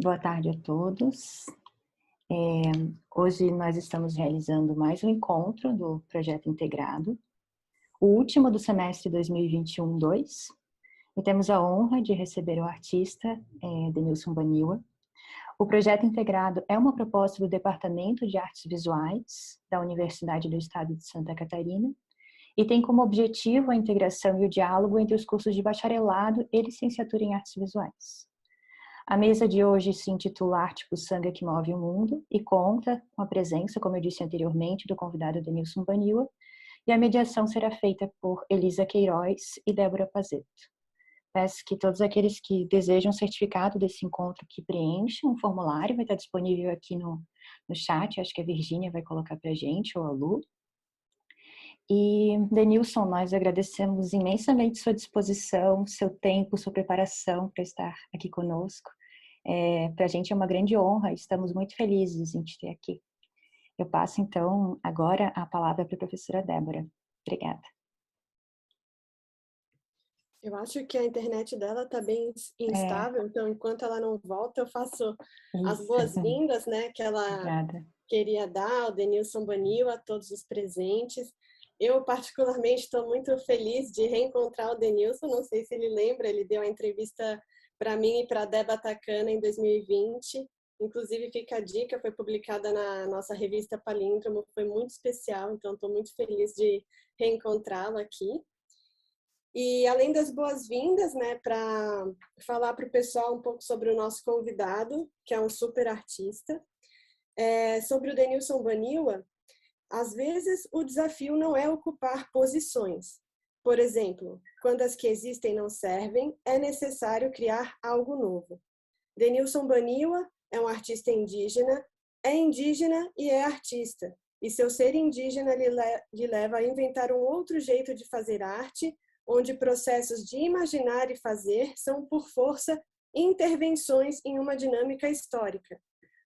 Boa tarde a todos. Hoje nós estamos realizando mais um encontro do Projeto Integrado, o último do semestre 2021-2, e temos a honra de receber o artista Denilson Baniwa. O Projeto Integrado é uma proposta do Departamento de Artes Visuais da Universidade do Estado de Santa Catarina e tem como objetivo a integração e o diálogo entre os cursos de bacharelado e licenciatura em artes visuais. A mesa de hoje se intitula Arte Puçanga que Move o Mundo e conta com a presença, como eu disse anteriormente, do convidado Denilson Baniwa, e a mediação será feita por Elisa Queiroz e Débora Pazeto. Peço que todos aqueles que desejam certificado desse encontro que preencham um formulário, vai estar disponível aqui no chat, acho que a Virgínia vai colocar para a gente, ou a Lu. E, Denilson, nós agradecemos imensamente sua disposição, seu tempo, sua preparação para estar aqui conosco. Para a gente é uma grande honra, estamos muito felizes em te ter aqui. Eu passo, então, agora a palavra para a professora Débora. Obrigada. Eu acho que a internet dela está bem instável, então, enquanto ela não volta, eu faço as boas-vindas, né, que ela Obrigada. Queria dar ao Denilson Baniwa, a todos os presentes. Eu, particularmente, estou muito feliz de reencontrar o Denilson. Não sei se ele lembra, ele deu a entrevista para mim e para a Débora Tacana em 2020. Inclusive, fica a dica, foi publicada na nossa revista Palíndromo, foi muito especial, então estou muito feliz de reencontrá-lo aqui. E além das boas-vindas, né, para falar para o pessoal um pouco sobre o nosso convidado, que é um super artista, sobre o Denilson Baniwa, às vezes o desafio não é ocupar posições. Por exemplo, quando as que existem não servem, é necessário criar algo novo. Denilson Baniwa é um artista indígena, é indígena e é artista. E seu ser indígena lhe leva a inventar um outro jeito de fazer arte, onde processos de imaginar e fazer são, por força, intervenções em uma dinâmica histórica.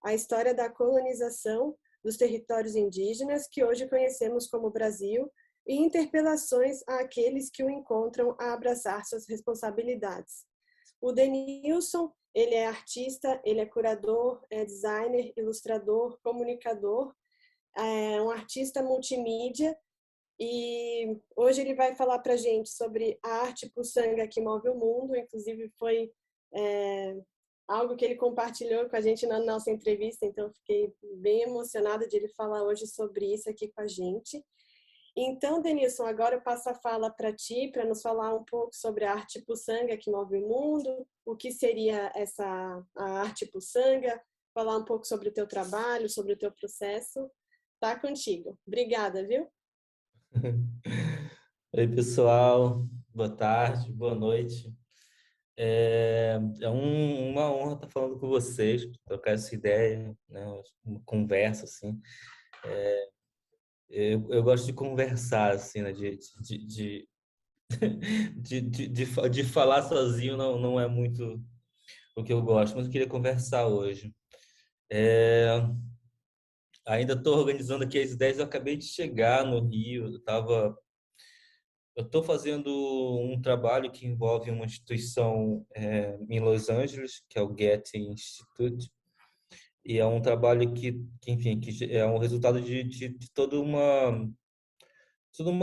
A história da colonização dos territórios indígenas, que hoje conhecemos como Brasil, e interpelações àqueles que o encontram a abraçar suas responsabilidades. O Denilson, ele é artista, ele é curador, é designer, ilustrador, comunicador, é um artista multimídia, e hoje ele vai falar para a gente sobre a arte puçanga que move o mundo. Inclusive foi algo que ele compartilhou com a gente na nossa entrevista, então fiquei bem emocionada de ele falar hoje sobre isso aqui com a gente. Então, Denilson, agora eu passo a fala para ti, para nos falar um pouco sobre a arte puçanga que move o mundo, o que seria a arte puçanga, falar um pouco sobre o teu trabalho, sobre o teu processo. Tá contigo. Obrigada, viu? Oi, pessoal. Boa tarde, boa noite. Uma honra estar falando com vocês, trocar essa ideia, né? Uma conversa, assim. Eu gosto de conversar, assim, né? De falar sozinho não é muito o que eu gosto, mas eu queria conversar hoje. Ainda estou organizando aqui as ideias, eu acabei de chegar no Rio, eu estou fazendo um trabalho que envolve uma instituição em Los Angeles, que é o Getty Institute, e é um trabalho enfim, que é um resultado de toda uma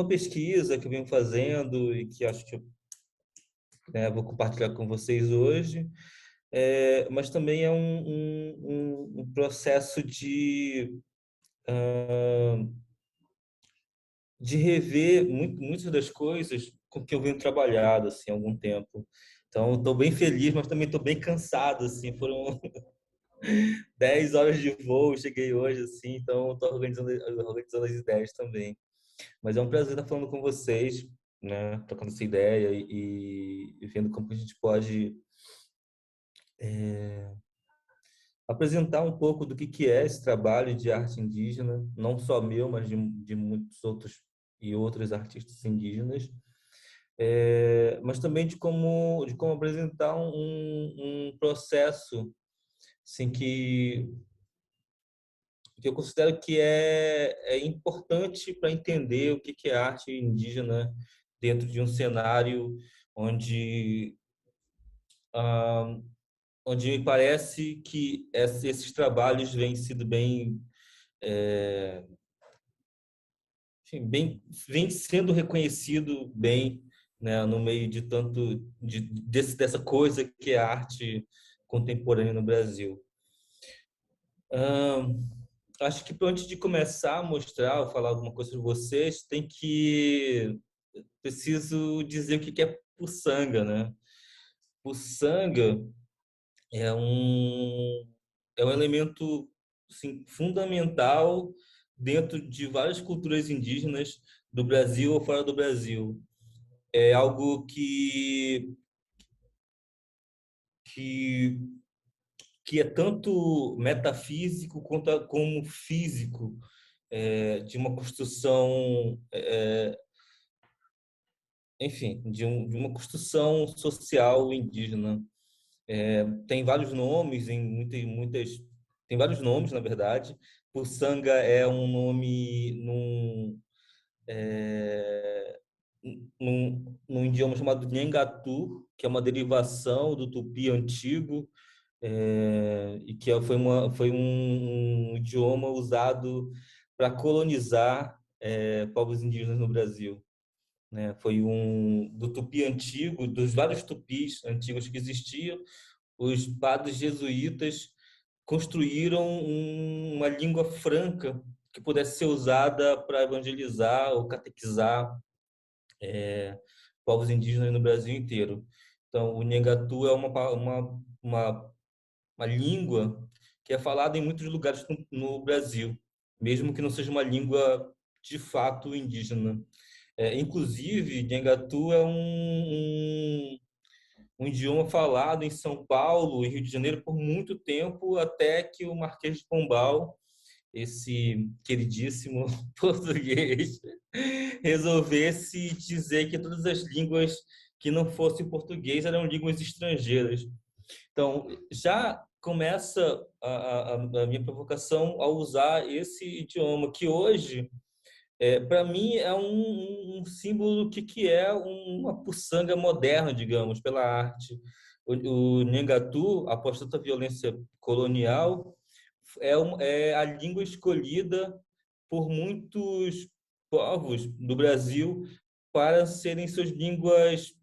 pesquisa que eu venho fazendo e que acho que vou compartilhar com vocês hoje. Mas também é um processo de rever muitas das coisas com que eu venho trabalhado assim há algum tempo. Então, estou bem feliz, mas também estou bem cansado assim. Foram 10 horas de voo, cheguei hoje assim, então estou organizando as ideias também. Mas é um prazer estar falando com vocês, né, trocando essa ideia e vendo como que a gente pode apresentar um pouco do que é esse trabalho de arte indígena, não só meu, mas de muitos outros e outros artistas indígenas, mas também de como apresentar um processo assim, que eu considero que é importante para entender o que é arte indígena dentro de um cenário onde onde me parece que esses trabalhos vêm sido bem, enfim, vem sendo reconhecido bem, né, no meio de dessa coisa que é a arte contemporânea no Brasil. Acho que antes de começar a mostrar ou falar alguma coisa para vocês, preciso dizer o que é puçanga, né? Puçanga é um elemento, assim, fundamental dentro de várias culturas indígenas do Brasil ou fora do Brasil. É algo que, que é tanto metafísico quanto como físico, de uma construção, enfim, de uma construção social indígena. Tem vários nomes, tem vários nomes, na verdade. Puçanga é um nome num idioma chamado Nhengatu, que é uma derivação do tupi antigo, e que foi um idioma usado para colonizar povos indígenas no Brasil, né? Foi do tupi antigo, dos vários tupis antigos que existiam, os padres jesuítas construíram uma língua franca que pudesse ser usada para evangelizar ou catequizar povos indígenas no Brasil inteiro. Então, o Nhengatu é uma língua que é falada em muitos lugares no Brasil, mesmo que não seja uma língua de fato indígena. Inclusive, Nhengatu é um idioma falado em São Paulo e Rio de Janeiro por muito tempo, até que o Marquês de Pombal, esse queridíssimo português, resolvesse dizer que todas as línguas que não fossem português eram línguas estrangeiras. Então, já começa a minha provocação ao usar esse idioma, que hoje, para mim, é um símbolo do que é uma puçanga moderna, digamos, pela arte. O Nhengatu, após tanta violência colonial, é a língua escolhida por muitos povos do Brasil para serem suas línguas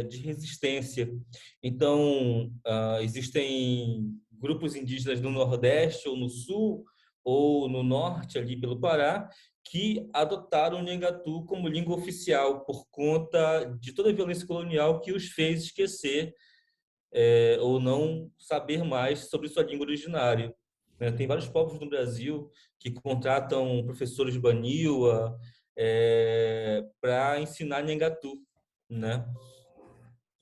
de resistência. Então, existem grupos indígenas no Nordeste ou no Sul ou no Norte, ali pelo Pará, que adotaram o Nhengatu como língua oficial por conta de toda a violência colonial que os fez esquecer ou não saber mais sobre sua língua originária, né? Tem vários povos no Brasil que contratam professores de Baniwa para ensinar Nhengatu, né?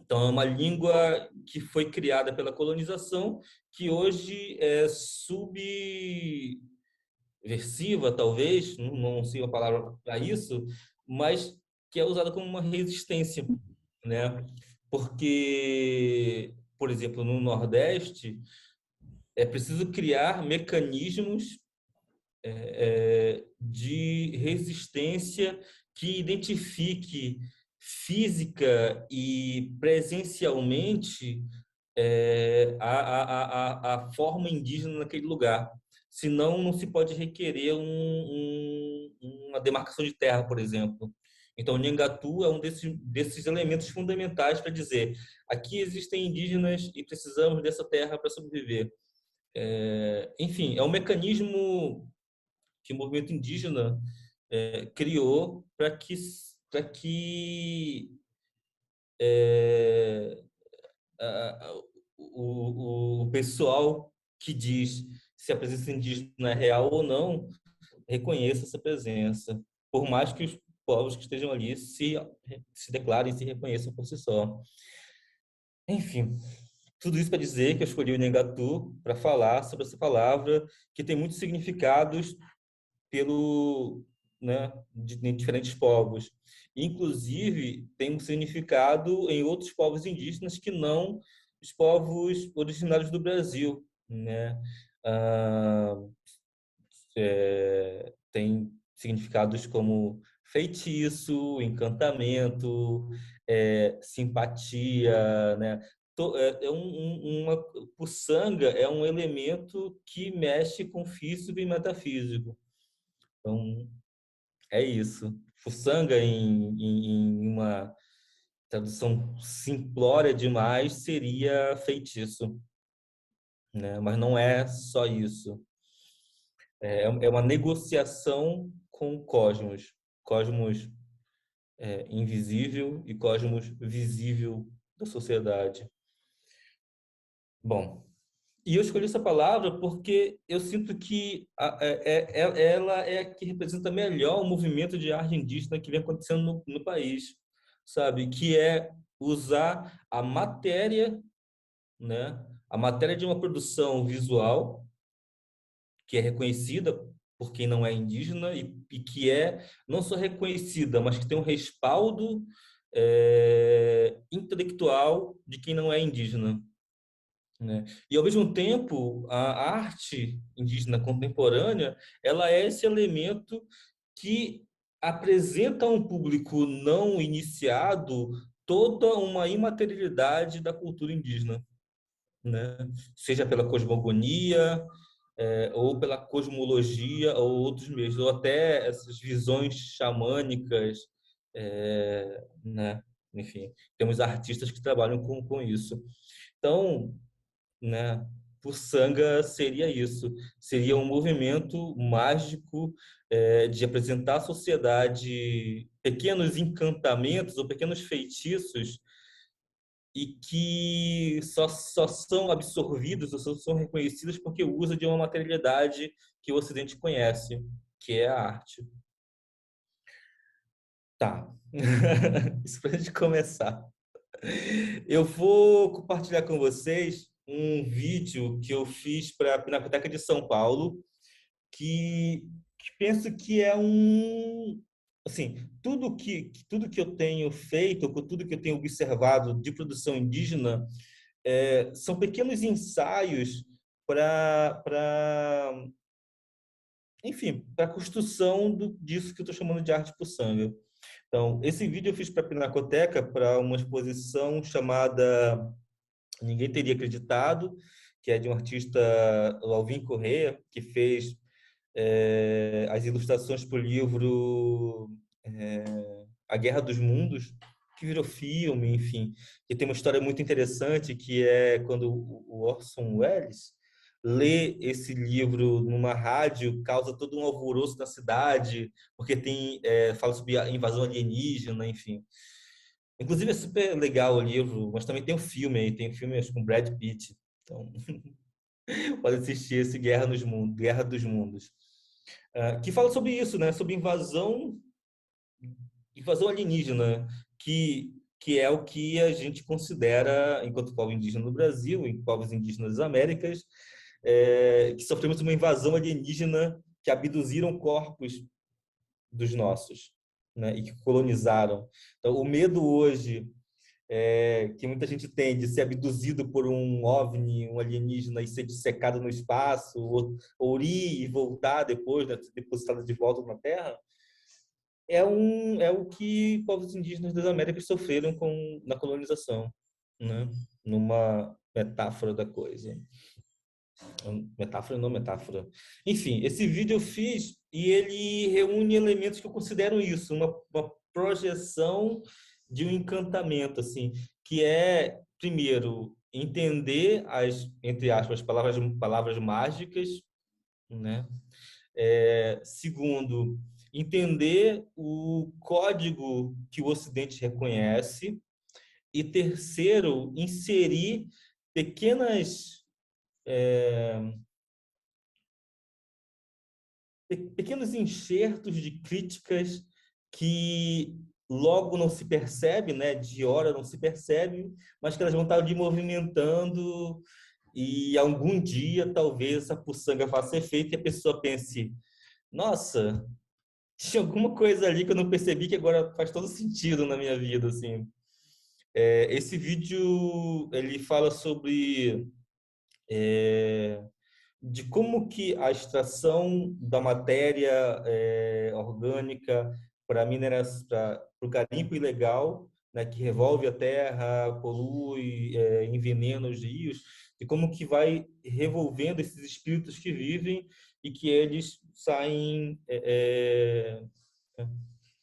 Então, é uma língua que foi criada pela colonização, que hoje é subversiva, talvez, não sei a palavra para isso, mas que é usada como uma resistência, né? Porque, por exemplo, no Nordeste, é preciso criar mecanismos de resistência que identifique física e presencialmente a forma indígena naquele lugar. Senão, não se pode requerer uma demarcação de terra, por exemplo. Então, o Nhengatu é um desses elementos fundamentais para dizer: aqui existem indígenas e precisamos dessa terra para sobreviver. Enfim, é um mecanismo que o movimento indígena criou para que o pessoal que diz se a presença indígena é real ou não reconheça essa presença, por mais que os povos que estejam ali se declarem, se reconheçam por si só. Enfim, tudo isso para dizer que eu escolhi o Nhengatu para falar sobre essa palavra que tem muitos significados em diferentes povos. Inclusive, tem um significado em outros povos indígenas que não os povos originários do Brasil, né? Ah, tem significados como feitiço, encantamento, simpatia, né? uma puçanga é um elemento que mexe com físico e metafísico. Então, é isso. Puçanga, em uma tradução simplória demais, seria feitiço, né? Mas não é só isso. É uma negociação com o cosmos. Cosmos invisível e cosmos visível da sociedade. Bom, e eu escolhi essa palavra porque eu sinto que ela é a que representa melhor o movimento de arte indígena que vem acontecendo no país, sabe? Que é usar a matéria, né? A matéria de uma produção visual que é reconhecida por quem não é indígena e que é não só reconhecida, mas que tem um respaldo intelectual de quem não é indígena, né? E, ao mesmo tempo, a arte indígena contemporânea, ela é esse elemento que apresenta a um público não iniciado toda uma imaterialidade da cultura indígena, né? Seja pela cosmogonia, ou pela cosmologia, ou outros meios, ou até essas visões xamânicas, né? Enfim, temos artistas que trabalham com isso. Então, né? Puçanga seria isso, seria um movimento mágico de apresentar à sociedade pequenos encantamentos ou pequenos feitiços e que só são absorvidos ou só são reconhecidos porque usa de uma materialidade que o Ocidente conhece, que é a arte. Tá. Isso para a gente começar. Eu vou compartilhar com vocês um vídeo que eu fiz para a Pinacoteca de São Paulo, que penso que é assim, tudo que eu tenho feito, tudo que eu tenho observado de produção indígena, são pequenos ensaios para enfim, para a construção disso que eu estou chamando de arte puçanga. Então, esse vídeo eu fiz para a Pinacoteca, para uma exposição chamada Ninguém Teria Acreditado, que é de um artista, o Alvin Corrêa, que fez as ilustrações para o livro A Guerra dos Mundos, que virou filme, enfim, que tem uma história muito interessante, que é quando o Orson Welles lê esse livro numa rádio, causa todo um alvoroço na cidade, porque fala sobre a invasão alienígena, enfim. Inclusive é super legal o livro, mas também tem um filme aí, tem um filme acho, com Brad Pitt. Então, pode assistir esse Guerra dos Mundos. Que fala sobre isso, né? Sobre invasão alienígena, que é o que a gente considera, enquanto povo indígena no Brasil, em povos indígenas das Américas, que sofremos uma invasão alienígena que abduziram corpos dos nossos, né? E que colonizaram. Então, o medo hoje que muita gente tem de ser abduzido por um OVNI, um alienígena, e ser dissecado no espaço, ou ir e voltar depois, né, ser depositado de volta na Terra, é o que povos indígenas das Américas sofreram na colonização, né? Numa metáfora da coisa. Metáfora não metáfora. Enfim, esse vídeo eu fiz e ele reúne elementos que eu considero isso, uma projeção de um encantamento, assim, que é, primeiro, entender as, entre aspas, palavras mágicas, né? Segundo, entender o código que o Ocidente reconhece. E terceiro, inserir pequenos enxertos de críticas que logo não se percebe, né? De hora não se percebe, mas que elas vão estar ali movimentando e algum dia talvez a puçanga faça efeito e a pessoa pense: nossa, tinha alguma coisa ali que eu não percebi que agora faz todo sentido na minha vida, assim. Esse vídeo ele fala sobre de como que a extração da matéria orgânica para o garimpo ilegal né, que revolve a terra, polui, envenena os rios, e como que vai revolvendo esses espíritos que vivem e que eles saem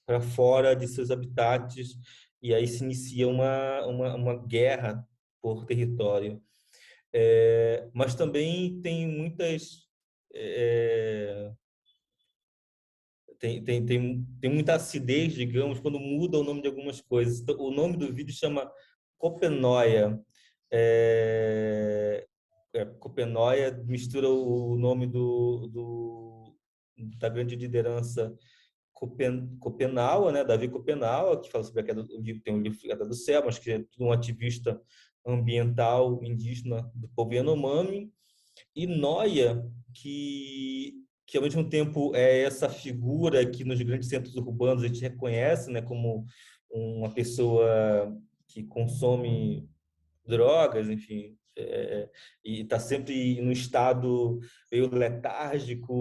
para fora de seus habitats, e aí se inicia uma guerra por território. Mas também tem muitas... tem muita acidez, digamos, quando muda o nome de algumas coisas. Então, o nome do vídeo chama Copenoia. Copenoia mistura o nome da grande liderança Copenaua, né? Davi Copenaua, que fala sobre a queda, tem um livro Queda do Céu, mas que é um ativista ambiental indígena do povo Yanomami, e Noia, que ao mesmo tempo é essa figura que nos grandes centros urbanos a gente reconhece, né, como uma pessoa que consome drogas, enfim, e está sempre no estado meio letárgico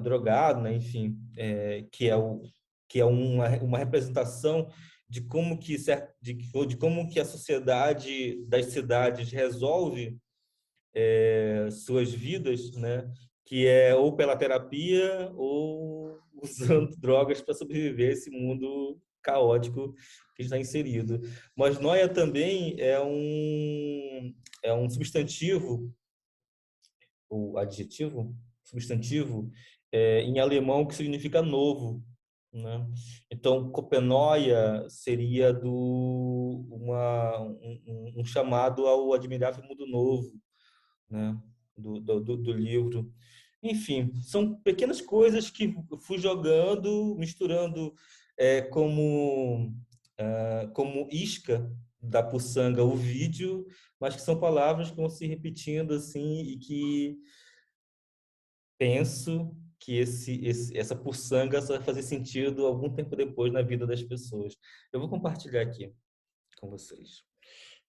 drogado, né? Enfim, que é uma representação de como que de como que a sociedade das cidades resolve suas vidas, né? Que é ou pela terapia ou usando drogas para sobreviver a esse mundo caótico que está inserido. Mas noia também é um substantivo, ou adjetivo, substantivo, em alemão que significa novo, né? Então, Copenoia seria um chamado ao admirável mundo novo, né? Do livro. Enfim, são pequenas coisas que eu fui jogando, misturando como isca da puçanga o vídeo, mas que são palavras que vão se repetindo assim e que penso que essa puçanga só vai fazer sentido algum tempo depois na vida das pessoas. Eu vou compartilhar aqui com vocês.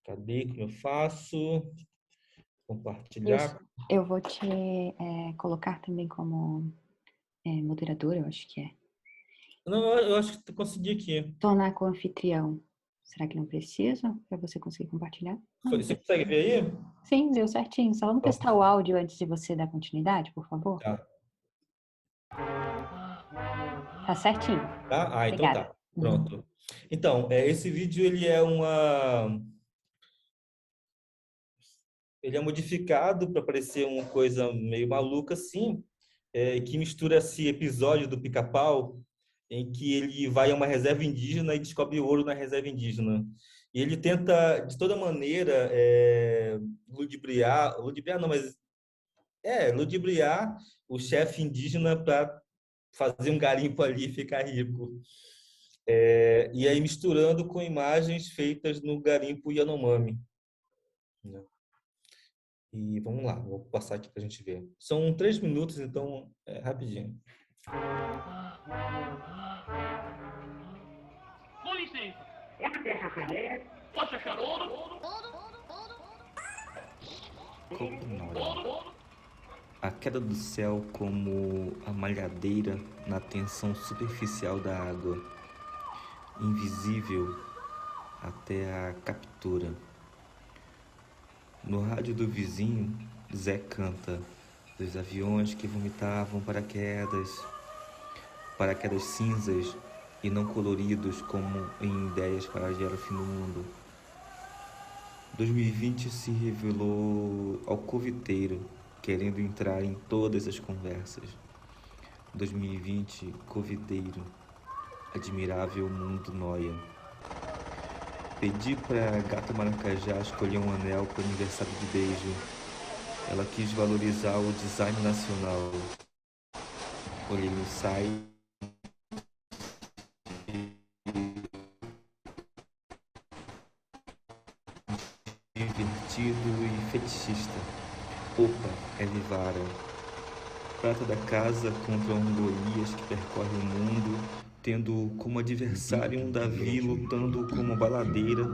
Cadê? Como eu faço? Compartilhar. Eu vou te colocar também como moderadora, eu acho que é. Não, eu acho que consegui aqui. Tornar com anfitrião. Será que não precisa para você conseguir compartilhar? Você consegue ver aí? Sim, deu certinho. Só vamos testar o áudio antes de você dar continuidade, por favor? Tá. Tá certinho. Tá? Então Obrigada. tá. Pronto. Então, esse vídeo ele é modificado para parecer uma coisa meio maluca assim, que mistura esse episódio do Pica-Pau em que ele vai a uma reserva indígena e descobre ouro na reserva indígena. E ele tenta, de toda maneira, ludibriar não, mas ludibriar o chefe indígena para fazer um garimpo ali e ficar rico. E aí misturando com imagens feitas no garimpo Yanomami. E vamos lá, vou passar aqui para a gente ver. São 3 minutos, então é rapidinho. Com licença. Onde posso achar ouro? Posso achar ouro? Copenoia. A queda do céu como a malhadeira na tensão superficial da água, invisível até a captura. No rádio do vizinho, Zé canta dos aviões que vomitavam paraquedas cinzas e não coloridos como em ideias para adiar o fim do mundo. 2020 se revelou alcoviteiro, querendo entrar em todas as conversas. 2020, covideiro, admirável mundo noia. Pedi pra gata Maracajá escolher um anel pro aniversário de beijo. Ela quis valorizar o design nacional. Olhei no site divertido e fetichista. Opa, é Vivara. Prata da casa contra um Golias que percorre o mundo, tendo como adversário um Davi lutando como baladeira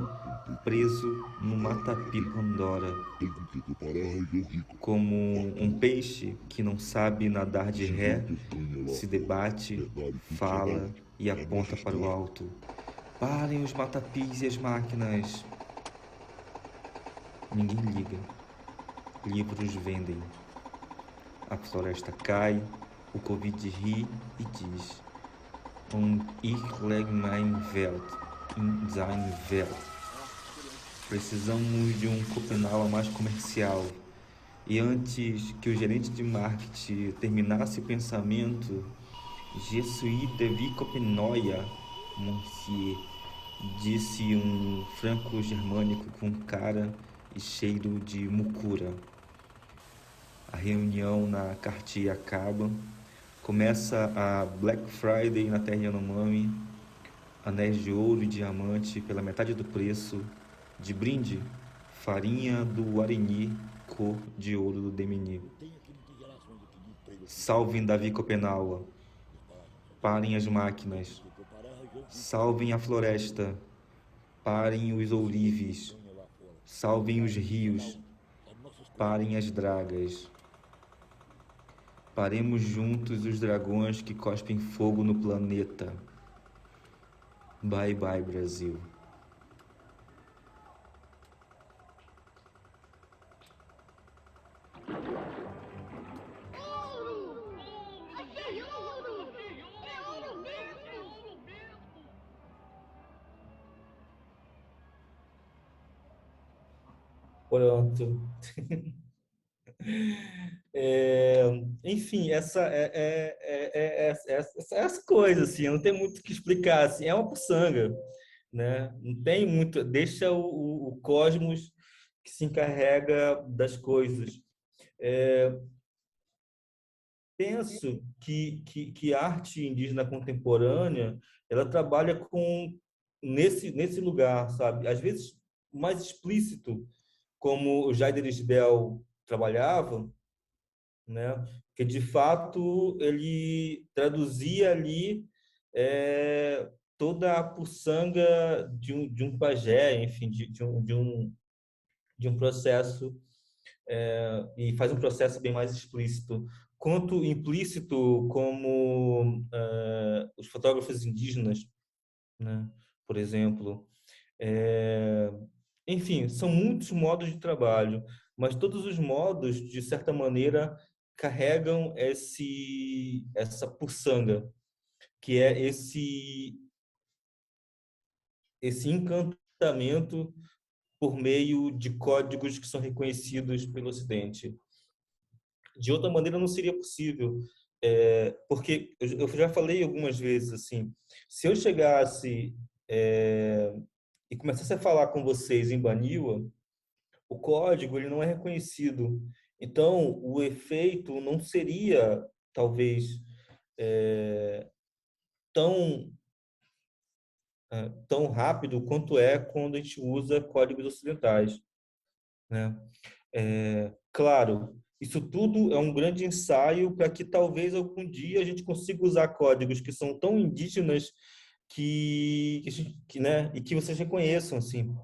preso no Matapi Pandora, como um peixe que não sabe nadar de ré, se debate, fala e aponta para o alto. Parem os matapis e as máquinas. Ninguém liga. Livros vendem. A floresta cai, o Covid ri e diz: Ich leg mein Welt in seine Welt. Precisamos de um Copenhague mais comercial. E antes que o gerente de marketing terminasse o pensamento, Je suis de vie Copenhague, monsieur, disse um franco-germânico com cara e cheiro de mucura. A reunião na Cartier acaba. Começa a Black Friday na terra Yanomami. Anéis de ouro e diamante pela metade do preço. De brinde, farinha do Guarani, cor de ouro do Demini. Salvem Davi Copenhague. Parem as máquinas. Salvem a floresta. Parem os ourives. Salvem os rios. Parem as dragas. Paremos juntos os dragões que cospem fogo no planeta. Bye bye, Brasil. Pronto. Enfim, essa coisa, assim, não tem muito o que explicar, assim, é uma puçanga, né? Não tem muito, deixa o cosmos que se encarrega das coisas. Penso que a arte indígena contemporânea, ela trabalha nesse lugar, sabe? Às vezes mais explícito, como o Jader Isbell trabalhava, né? Que de fato ele traduzia ali toda a puçanga de um pajé, enfim, de um processo, e faz um processo bem mais explícito. Quanto implícito, como os fotógrafos indígenas, né? Por exemplo. Enfim, são muitos modos de trabalho, mas todos os modos, de certa maneira, carregam essa puçanga, que é esse encantamento por meio de códigos que são reconhecidos pelo Ocidente. De outra maneira, não seria possível, porque eu já falei algumas vezes assim, se eu chegasse e começasse a falar com vocês em Baniwa, o código ele não é reconhecido. Então, o efeito não seria, talvez, tão, tão rápido quanto é quando a gente usa códigos ocidentais, né? Claro, isso tudo é um grande ensaio para que talvez algum dia a gente consiga usar códigos que são tão indígenas né, e que vocês reconheçam, assim,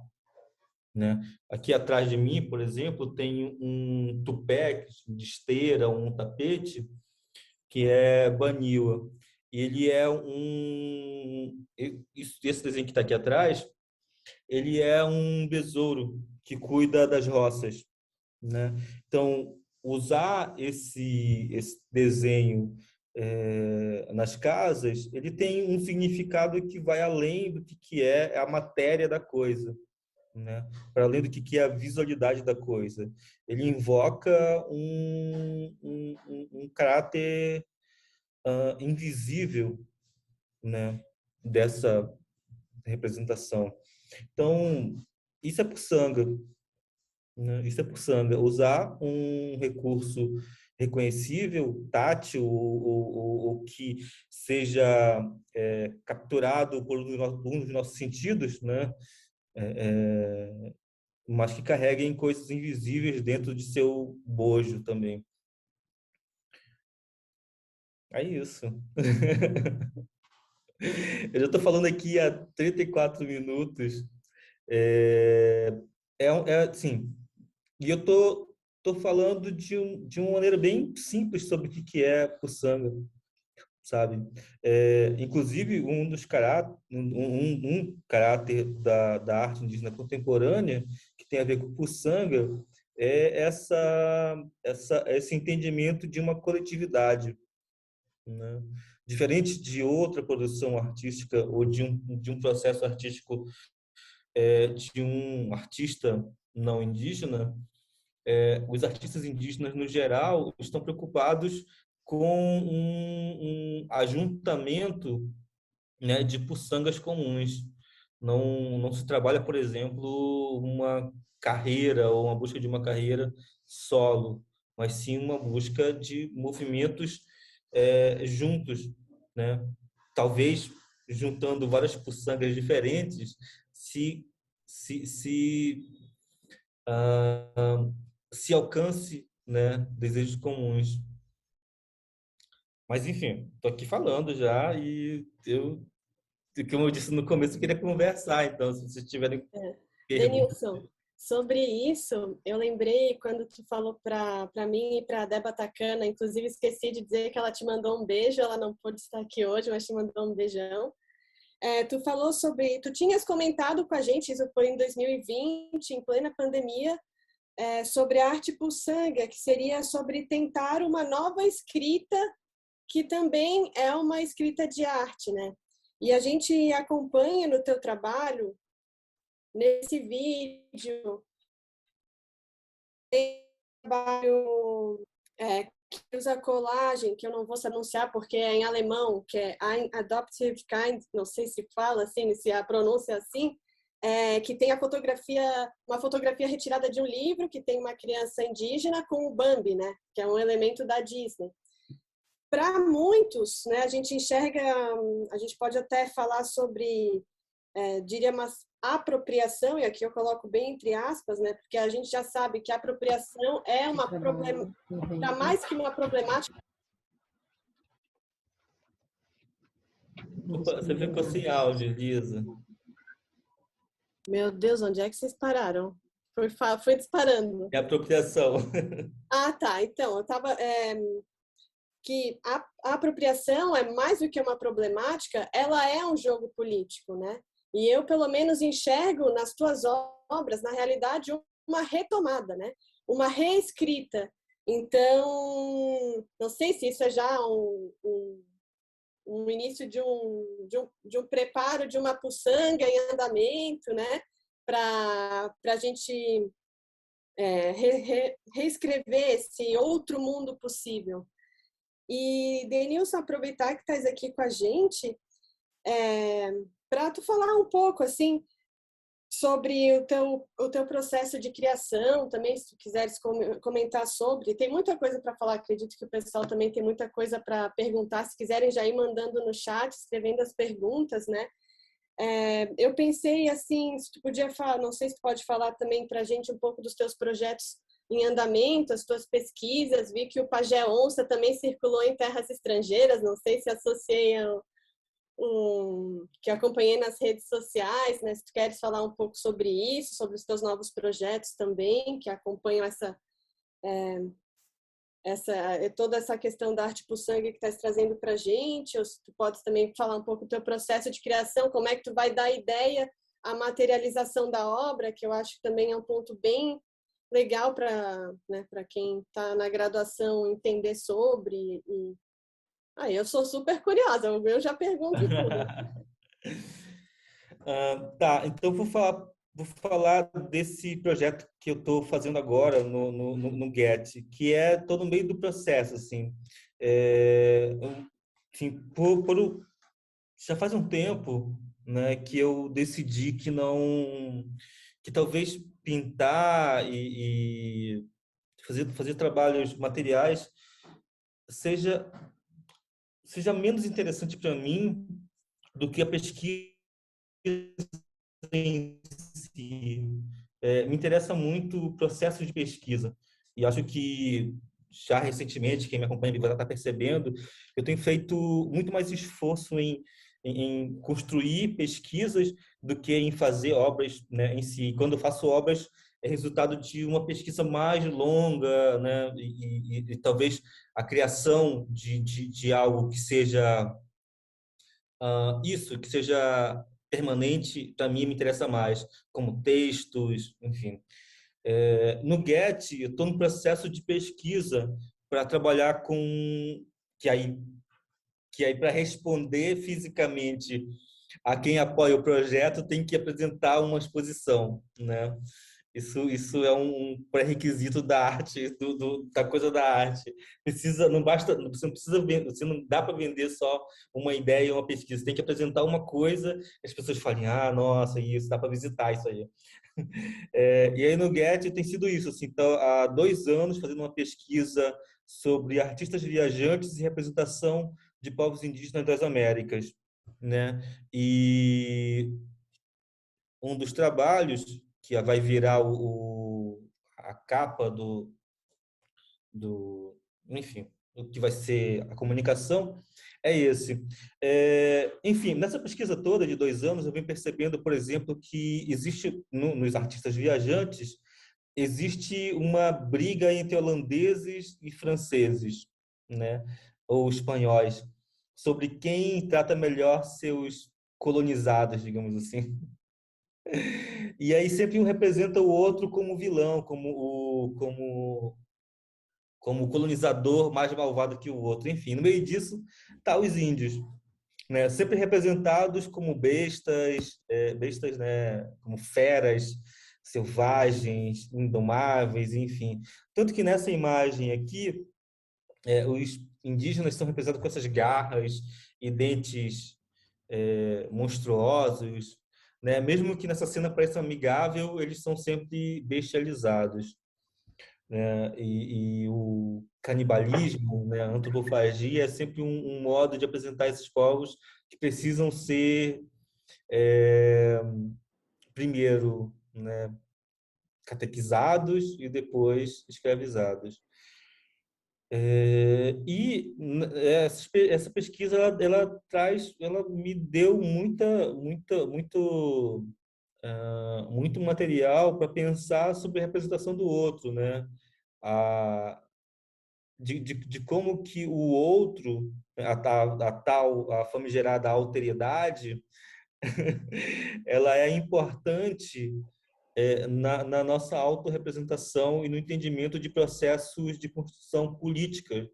né? Aqui atrás de mim, por exemplo, tem um tupé de esteira, um tapete, que é Baniwa. E ele é esse desenho que está aqui atrás, ele é um besouro que cuida das roças, né? Então, usar esse desenho nas casas, ele tem um significado que vai além do que é a matéria da coisa, né? Para além do que é a visualidade da coisa. Ele invoca um caráter invisível, né? Dessa representação. Então, isso é puçanga, né? Isso é puçanga. Usar um recurso reconhecível, tátil, ou que seja capturado por um dos nossos sentidos, né? Mas que carreguem coisas invisíveis dentro de seu bojo também. É isso. Eu já estou falando aqui há 34 minutos. É, assim, e eu tô falando de uma maneira bem simples sobre o que é puçanga, sabe? Inclusive, um caráter da arte indígena contemporânea que tem a ver com puçanga é esse entendimento de uma coletividade, né? Diferente de outra produção artística ou de um processo artístico de um artista não indígena, os artistas indígenas, no geral, estão preocupados com um ajuntamento, né, de puçangas comuns. Não se trabalha, por exemplo, uma carreira ou uma busca de uma carreira solo, mas sim uma busca de movimentos juntos, né? Talvez juntando várias puçangas diferentes, se se se, ah, se alcance, né, desejos comuns. Mas enfim, estou aqui falando já e como eu disse no começo, eu queria conversar. Então, se vocês tiverem perguntas. Denilson, sobre isso, eu lembrei quando tu falou para mim e para a Débora Tacana, inclusive esqueci de dizer que ela te mandou um beijo, ela não pôde estar aqui hoje, mas te mandou um beijão. Tu falou sobre, tu tinhas comentado com a gente, isso foi em 2020, em plena pandemia, sobre a arte puçanga, que seria sobre tentar uma nova escrita, que também é uma escrita de arte, né? E a gente acompanha no teu trabalho, nesse vídeo, tem um trabalho que usa colagem, que eu não vou anunciar porque é em alemão, que é Ein Adoptive Kind, não sei se fala assim, se a pronúncia é assim, que tem uma fotografia retirada de um livro, que tem uma criança indígena com o Bambi, né? Que é um elemento da Disney. Para muitos, né, a gente enxerga, a gente pode até falar sobre, diria, uma apropriação, e aqui eu coloco bem entre aspas, né, porque a gente já sabe que a apropriação é uma problema, para mais que uma problemática. Opa, você ficou sem áudio, Lisa. Meu Deus, onde é que vocês pararam? Foi disparando. É apropriação. Ah, tá. Então, eu estava... que a apropriação é mais do que uma problemática, ela é um jogo político, né? E eu, pelo menos, enxergo nas tuas obras, na realidade, uma retomada, né? Uma reescrita. Então, não sei se isso é já um início de um preparo de uma puçanga em andamento, né? Para a gente reescrever esse outro mundo possível. E, Denilson, aproveitar que estás aqui com a gente, para tu falar um pouco, assim, sobre o teu processo de criação, também, se tu quiseres comentar sobre. Tem muita coisa para falar, acredito que o pessoal também tem muita coisa para perguntar. Se quiserem já ir mandando no chat, escrevendo as perguntas, né? Eu pensei, assim, se tu podia falar, não sei se tu pode falar também para a gente um pouco dos teus projetos em andamento, as tuas pesquisas. Vi que o Pajé Onça também circulou em terras estrangeiras, não sei se associei que acompanhei nas redes sociais, né? Se tu queres falar um pouco sobre isso, sobre os teus novos projetos também, que acompanham toda essa questão da arte puçanga que estás trazendo para a gente, ou se tu podes também falar um pouco do teu processo de criação, como é que tu vai dar ideia, a materialização da obra, que eu acho que também é um ponto bem legal para, né, para quem está na graduação entender sobre. Eu sou super curiosa, eu já pergunto tudo. Tá, então vou falar desse projeto que eu estou fazendo agora no Get, que é todo no meio do processo, assim. Assim, já faz um tempo, né, que eu decidi que talvez pintar e fazer trabalhos materiais seja menos interessante para mim do que a pesquisa em si. Me interessa muito o processo de pesquisa e acho que já recentemente, quem me acompanha vai estar percebendo, eu tenho feito muito mais esforço em em construir pesquisas do que em fazer obras, né, em si. Quando eu faço obras, é resultado de uma pesquisa mais longa, né, e talvez a criação de algo que seja isso, que seja permanente, para mim me interessa mais, como textos, enfim. No Get, eu estou no processo de pesquisa para trabalhar com que aí para responder fisicamente a quem apoia o projeto tem que apresentar uma exposição, né? Isso é um pré-requisito da arte, da coisa da arte. Não basta, você não precisa vender, você não dá para vender só uma ideia, uma pesquisa. Você tem que apresentar uma coisa, as pessoas falem, nossa, isso dá para visitar isso aí. E aí no Get tem sido isso, assim, então, há 2 anos fazendo uma pesquisa sobre artistas viajantes e representação de povos indígenas das Américas, né? E um dos trabalhos que vai virar a capa enfim, o que vai ser a comunicação é esse. Enfim, nessa pesquisa toda de 2 anos, eu venho percebendo, por exemplo, que existe nos artistas viajantes existe uma briga entre holandeses e franceses, né, ou espanhóis, sobre quem trata melhor seus colonizados, digamos assim. E aí sempre um representa o outro como vilão, como o colonizador mais malvado que o outro. Enfim, no meio disso tá os índios, né? Sempre representados como bestas, né? Como feras selvagens, indomáveis, enfim. Tanto que nessa imagem aqui, os indígenas são representados com essas garras e dentes monstruosos, né? Mesmo que nessa cena pareça amigável, eles são sempre bestializados, né? E o canibalismo, né? A antropofagia é sempre um modo de apresentar esses povos que precisam ser primeiro, né, catequizados e depois escravizados. Essa pesquisa ela me deu muito material para pensar sobre a representação do outro, né? De como que o outro, a famigerada alteridade, ela é importante na nossa autorrepresentação e no entendimento de processos de construção política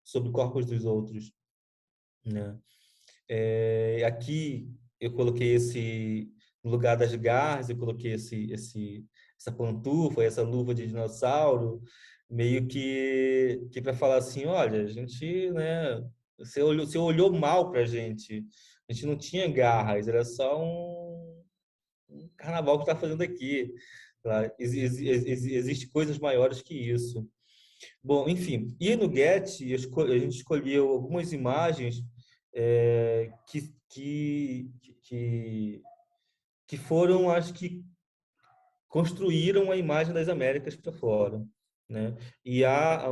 sobre corpos dos outros, né? Aqui eu coloquei no lugar das garras, eu coloquei essa pantufa, essa luva de dinossauro, meio que para falar assim, olha, a gente, né, você olhou mal para a gente não tinha garras, era só um carnaval que está fazendo aqui. Tá? Existe coisas maiores que isso. Bom, enfim, e no Get a gente escolheu algumas imagens que foram as que construíram a imagem das Américas para fora, né? E há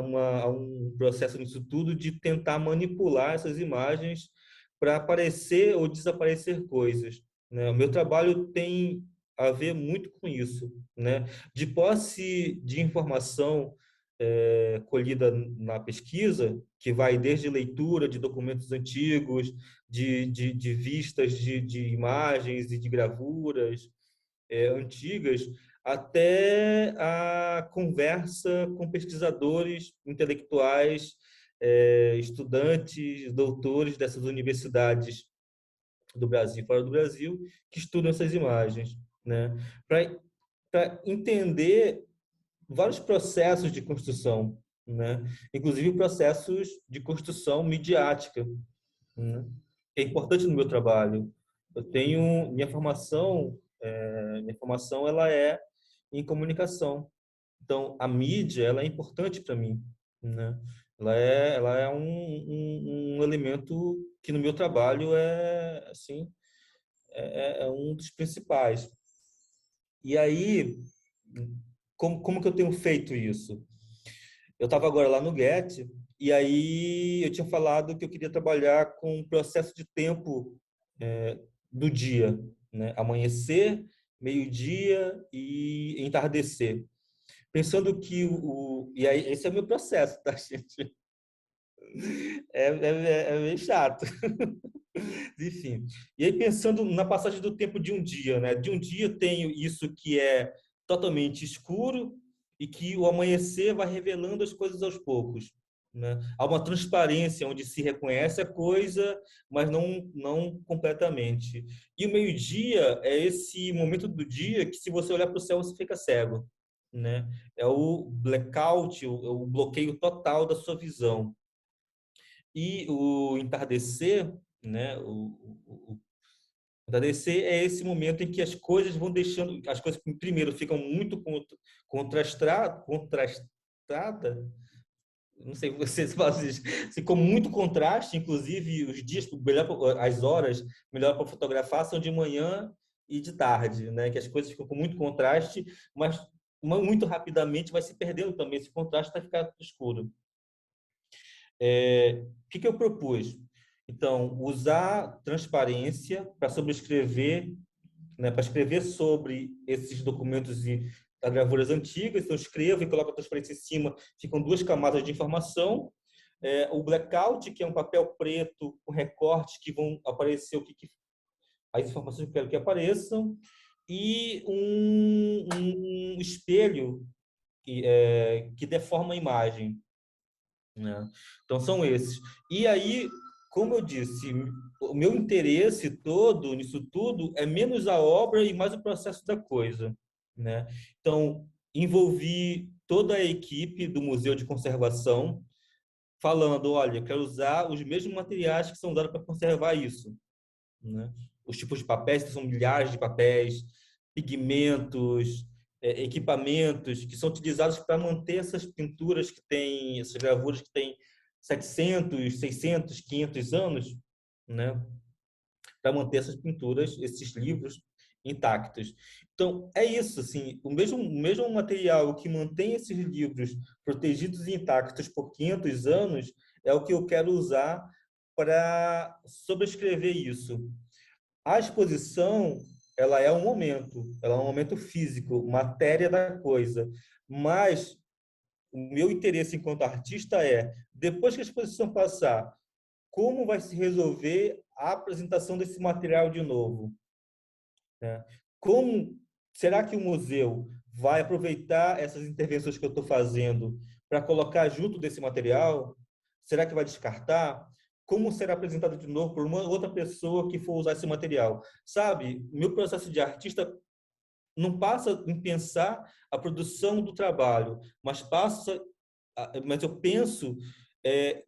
um processo nisso tudo de tentar manipular essas imagens para aparecer ou desaparecer coisas, né? O meu trabalho tem a ver muito com isso, né? De posse de informação colhida na pesquisa, que vai desde leitura de documentos antigos, de vistas de imagens e de gravuras antigas, até a conversa com pesquisadores intelectuais, estudantes, doutores dessas universidades do Brasil e fora do Brasil, que estudam essas imagens, né? Para entender vários processos de construção, né? Inclusive processos de construção midiática, né? É importante no meu trabalho. Eu tenho minha formação ela é em comunicação. Então a mídia ela é importante para mim, né? Ela é um elemento que no meu trabalho é assim é um dos principais. E aí como que eu tenho feito isso? Eu estava agora lá no Get e aí eu tinha falado que eu queria trabalhar com um processo de tempo do dia, né? Amanhecer, meio-dia e entardecer. Pensando que e aí, esse é o meu processo, tá, gente? É meio chato. Enfim. E aí, pensando na passagem do tempo de um dia, né? De um dia eu tenho isso que é totalmente escuro e que o amanhecer vai revelando as coisas aos poucos, né? Há uma transparência onde se reconhece a coisa, mas não completamente. E o meio-dia é esse momento do dia que, se você olhar para o céu, você fica cego, né? É o blackout, o bloqueio total da sua visão. E o entardecer, né? O entardecer é esse momento em que as coisas vão deixando, as coisas primeiro ficam muito contrastada, não sei se você fala isso, ficou muito contraste, inclusive os dias, as horas melhor para fotografar são de manhã e de tarde, né? Que as coisas ficam com muito contraste, mas muito rapidamente vai se perdendo também esse contraste, vai ficar escuro. O que eu propus? Então, usar transparência para sobrescrever, né, para escrever sobre esses documentos e as gravuras antigas. Então, escrevo e coloco a transparência em cima, ficam duas camadas de informação. O blackout, que é um papel preto com recortes que vão aparecer as informações que eu quero que apareçam, e um espelho que deforma a imagem, né? Então, são esses. E aí, como eu disse, o meu interesse todo nisso tudo é menos a obra e mais o processo da coisa, né? Então, envolvi toda a equipe do Museu de Conservação, falando, olha, eu quero usar os mesmos materiais que são usados para conservar isso, né? Os tipos de papéis, que são milhares de papéis, pigmentos, equipamentos que são utilizados para manter essas pinturas que têm, essas gravuras que têm 700, 600, 500 anos, né? Para manter essas pinturas, esses livros intactos. Então, é isso, assim, o mesmo material que mantém esses livros protegidos e intactos por 500 anos é o que eu quero usar para sobrescrever isso. A exposição, ela é um momento físico, matéria da coisa. Mas o meu interesse enquanto artista é, depois que a exposição passar, como vai se resolver a apresentação desse material de novo, né? Como será que o museu vai aproveitar essas intervenções que eu estou fazendo para colocar junto desse material? Será que vai descartar? Como será apresentado de novo por uma outra pessoa que for usar esse material? Sabe, meu processo de artista não passa em pensar a produção do trabalho, mas eu penso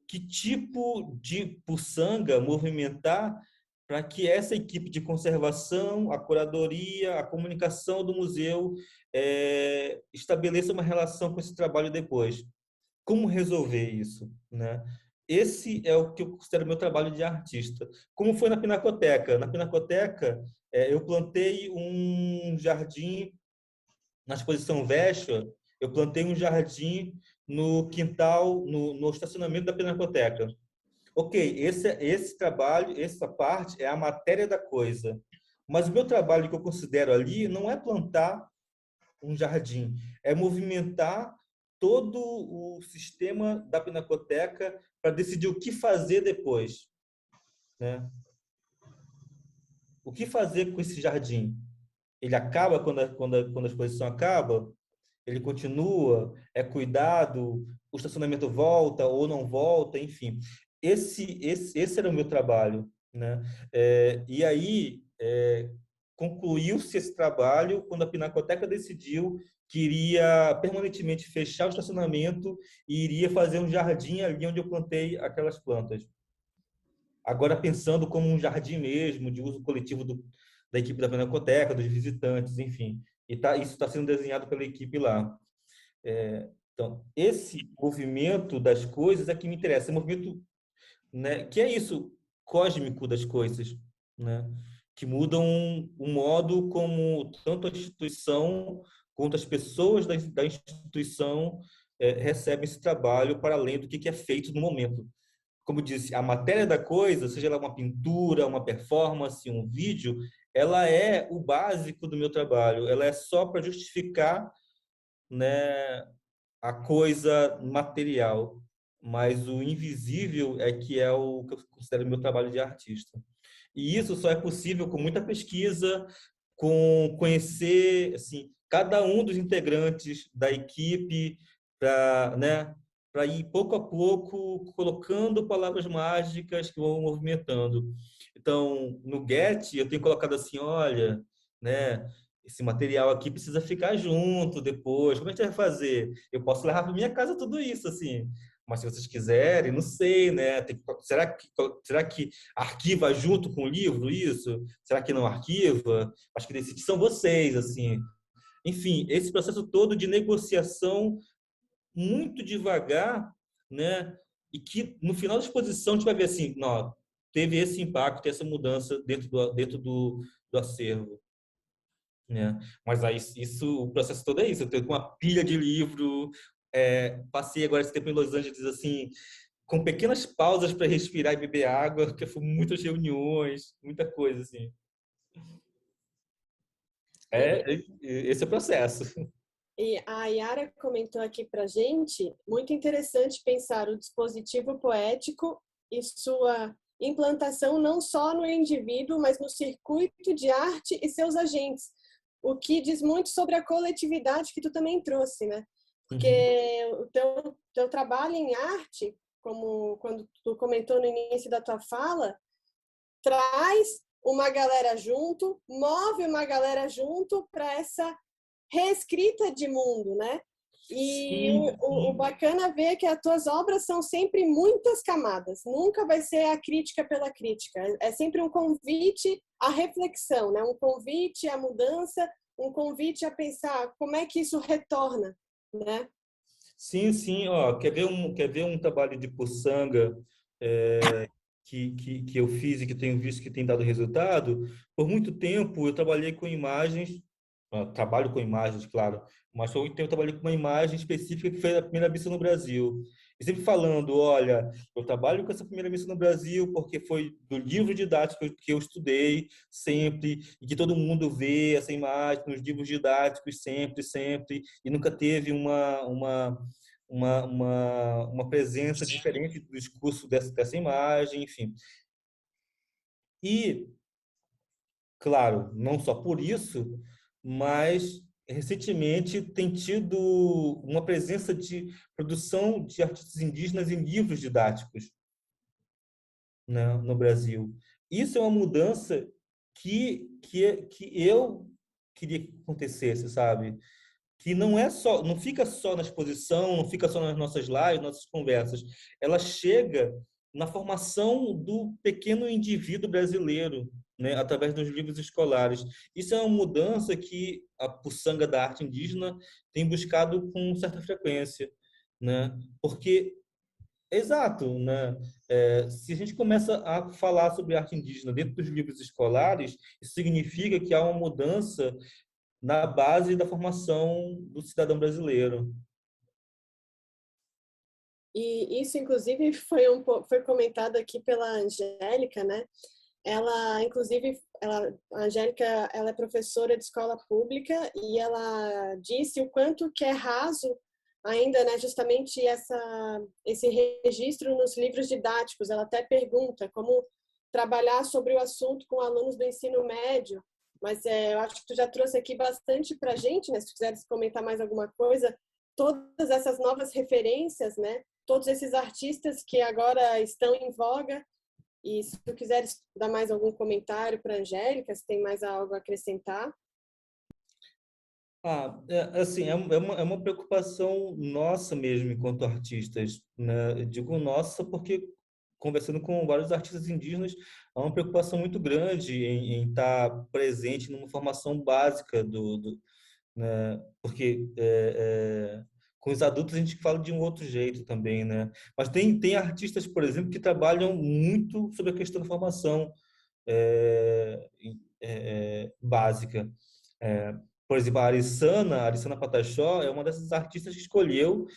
que tipo de puçanga movimentar para que essa equipe de conservação, a curadoria, a comunicação do museu estabeleça uma relação com esse trabalho depois. Como resolver isso, né? Esse é o que eu considero meu trabalho de artista. Como foi na Pinacoteca? Na Pinacoteca, eu plantei um jardim na exposição Vespa, eu plantei um jardim no quintal, no estacionamento da Pinacoteca. Ok, esse trabalho, essa parte é a matéria da coisa. Mas o meu trabalho que eu considero ali não é plantar um jardim, é movimentar todo o sistema da Pinacoteca para decidir o que fazer depois, né? O que fazer com esse jardim? Ele acaba quando a exposição acaba? Ele continua? É cuidado? O estacionamento volta ou não volta? Enfim, esse era o meu trabalho, né? E aí concluiu-se esse trabalho quando a Pinacoteca decidiu que iria permanentemente fechar o estacionamento e iria fazer um jardim ali onde eu plantei aquelas plantas. Agora pensando como um jardim mesmo, de uso coletivo da equipe da Pinacoteca, dos visitantes, enfim. Isso está sendo desenhado pela equipe lá. Então, esse movimento das coisas é que me interessa. Esse movimento, né, que é isso, cósmico das coisas, né? Que mudam o modo como tanto a instituição quanto as pessoas da instituição recebem esse trabalho para além do que é feito no momento. como disse, a matéria da coisa, seja ela uma pintura, uma performance, um vídeo, ela é o básico do meu trabalho. Ela é só para justificar, né, a coisa material, mas o invisível é que é o que eu considero meu trabalho de artista. E isso só é possível com muita pesquisa, com conhecer assim cada um dos integrantes da equipe, para, né, para ir pouco a pouco colocando palavras mágicas que vão movimentando. Então, no Get, eu tenho colocado assim, olha, né, esse material aqui precisa ficar junto depois. Como a gente vai fazer? Eu posso levar para minha casa tudo isso, assim. Mas se vocês quiserem, não sei, né? Será que arquiva junto com o livro isso? Será que não arquiva? Acho que decide são vocês, assim. Enfim, esse processo todo de negociação muito devagar, né? E que no final da exposição a gente vai ver assim, não, teve esse impacto, essa mudança dentro do acervo, né? Mas aí isso, o processo todo é isso. Eu tenho uma pilha de livro, passei agora esse tempo em Los Angeles assim, com pequenas pausas para respirar e beber água, porque foi muitas reuniões, muita coisa assim. Esse é o processo. E a Yara comentou aqui para gente, muito interessante pensar o dispositivo poético e sua implantação não só no indivíduo, mas no circuito de arte e seus agentes, o que diz muito sobre a coletividade que tu também trouxe, né? Porque o teu trabalho em arte, como quando tu comentou no início da tua fala, traz uma galera junto, move uma galera junto para essa reescrita de mundo, né? E o bacana ver é que as tuas obras são sempre muitas camadas. Nunca vai ser a crítica pela crítica. É sempre um convite à reflexão, né? Um convite à mudança, um convite a pensar como é que isso retorna, né? Sim, sim. Ó, quer ver um trabalho de puçanga que eu fiz e que tenho visto que tem dado resultado? Por muito tempo eu trabalhei com imagens, trabalho com imagens, claro, mas por muito tempo eu trabalhei com uma imagem específica que foi a primeira missa no Brasil. E sempre falando, olha, eu trabalho com essa primeira missa no Brasil porque foi do livro didático que eu estudei sempre, e que todo mundo vê essa imagem nos livros didáticos sempre, sempre, e nunca teve uma presença diferente do discurso dessa imagem, enfim. E, claro, não só por isso, mas recentemente tem tido uma presença de produção de artistas indígenas em livros didáticos, né, no Brasil. Isso é uma mudança que eu queria que acontecesse, sabe? Que não fica só na exposição, não fica só nas nossas lives, nossas conversas. Ela chega na formação do pequeno indivíduo brasileiro, né, através dos livros escolares. Isso é uma mudança que a Puçanga da Arte Indígena tem buscado com certa frequência, né? Porque, exato, né? Se a gente começa a falar sobre arte indígena dentro dos livros escolares, isso significa que há uma mudança na base da formação do cidadão brasileiro. E isso, inclusive, foi comentado aqui pela Angélica, né? Ela, inclusive, a Angélica, ela é professora de escola pública e ela disse o quanto que é raso ainda, né, justamente esse registro nos livros didáticos. Ela até pergunta como trabalhar sobre o assunto com alunos do ensino médio, mas eu acho que tu já trouxe aqui bastante para a gente, né? Se tu quiseres comentar mais alguma coisa, todas essas novas referências, né? Todos esses artistas que agora estão em voga. E se tu quiseres dar mais algum comentário para a Angélica, se tem mais algo a acrescentar. Assim, é uma preocupação nossa mesmo enquanto artistas, né? Eu digo nossa porque conversando com vários artistas indígenas, há uma preocupação muito grande em estar presente numa formação básica né? Porque com os adultos a gente fala de um outro jeito também, né? Mas tem artistas, por exemplo, que trabalham muito sobre a questão da formação básica. Por exemplo, a Arissana Pataxó é uma dessas artistas que escolheu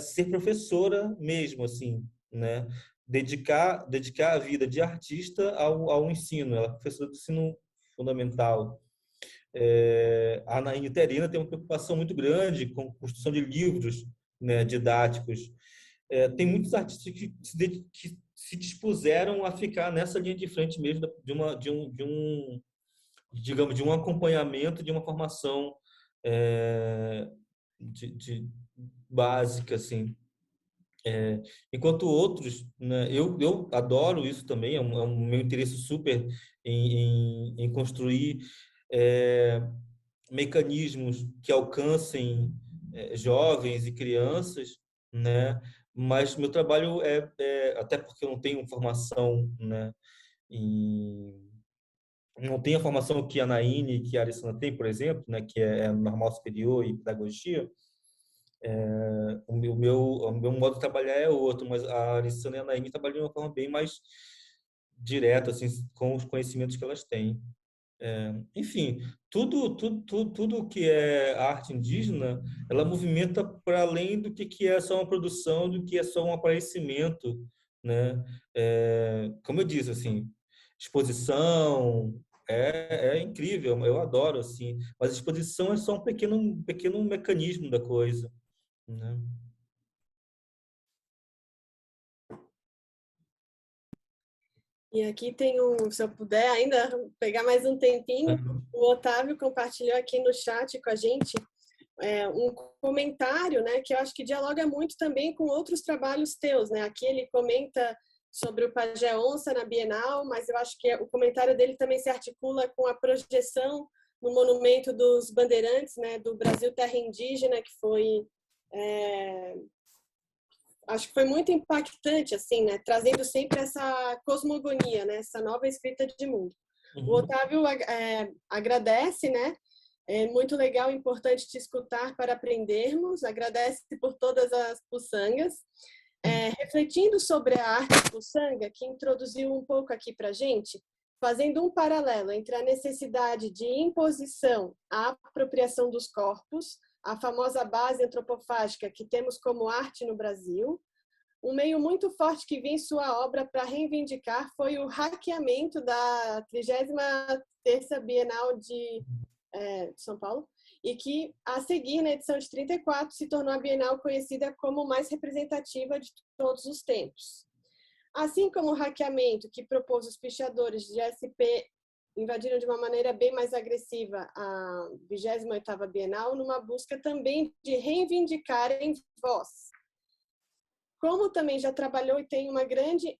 ser professora mesmo, assim, né? dedicar a vida de artista ao ensino. Ela é professora de ensino fundamental. A Anaíne Terina tem uma preocupação muito grande com a construção de livros, né, didáticos. Tem muitos artistas que se dispuseram a ficar nessa linha de frente mesmo digamos, de um acompanhamento, de uma formação básica, assim. Enquanto outros, né, eu adoro isso também, é um meu interesse super em construir mecanismos que alcancem jovens e crianças, né? Mas meu trabalho até porque eu não tenho formação, né, não tenho a formação que a Naine, que a Arissana tem, por exemplo, né, que é normal superior e pedagogia. O meu modo de trabalhar é outro, mas a Arissana e a Naine trabalham de uma forma bem mais direta, assim, com os conhecimentos que elas têm. Enfim, tudo que é arte indígena, ela movimenta para além do que é só uma produção, do que é só um aparecimento, né? Como eu disse, assim, exposição é incrível, eu adoro, assim, mas a exposição é só um pequeno mecanismo da coisa, né? E aqui tem se eu puder ainda pegar mais um tempinho, o Otávio compartilhou aqui no chat com a gente um comentário, né, que eu acho que dialoga muito também com outros trabalhos teus, né? Aqui ele comenta sobre o Pajé Onça na Bienal, mas eu acho que o comentário dele também se articula com a projeção no Monumento dos Bandeirantes, né, do Brasil Terra Indígena, que foi acho que foi muito impactante, assim, né? Trazendo sempre essa cosmogonia, né? Essa nova escrita de mundo. O Otávio agradece, né? É muito legal, importante te escutar para aprendermos. Agradece por todas as puçangas. Refletindo sobre a arte puçanga, que introduziu um pouco aqui para a gente, fazendo um paralelo entre a necessidade de imposição à apropriação dos corpos, a famosa base antropofágica que temos como arte no Brasil. Um meio muito forte que vi em sua obra para reivindicar foi o hackeamento da 33ª Bienal de São Paulo, e que, a seguir, na edição de 34, se tornou a Bienal conhecida como mais representativa de todos os tempos. Assim como o hackeamento que propôs os pichadores de SP invadiram de uma maneira bem mais agressiva a 28ª Bienal, numa busca também de reivindicarem voz. Como também já trabalhou e tem uma grande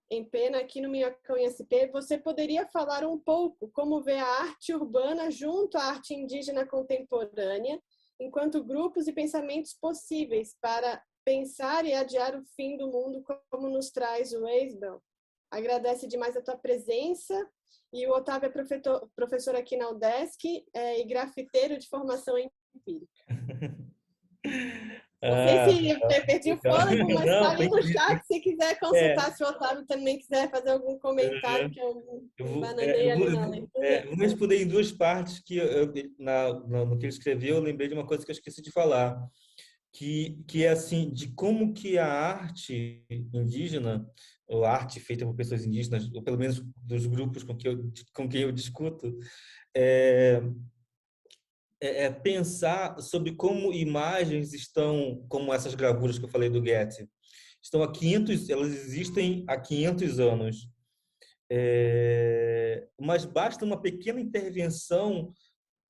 empena aqui no Minhocão SP, você poderia falar um pouco como vê a arte urbana junto à arte indígena contemporânea, enquanto grupos e pensamentos possíveis para pensar e adiar o fim do mundo, como nos traz o Eisbel? Agradece demais a tua presença. E o Otávio é professor aqui na UDESC e grafiteiro de formação empírica. Não sei se eu perdi o fôlego, mas está ali no chat, se quiser consultar, se o Otávio também quiser fazer algum comentário, que eu bananei ali na leitura. Vou responder em duas partes, que no que ele escreveu, eu lembrei de uma coisa que eu esqueci de falar, que é assim, de como que a arte indígena, ou a arte feita por pessoas indígenas, ou pelo menos dos grupos com quem eu discuto, pensar sobre como imagens estão, como essas gravuras que eu falei do Goethe, elas existem há 500 anos. Mas basta uma pequena intervenção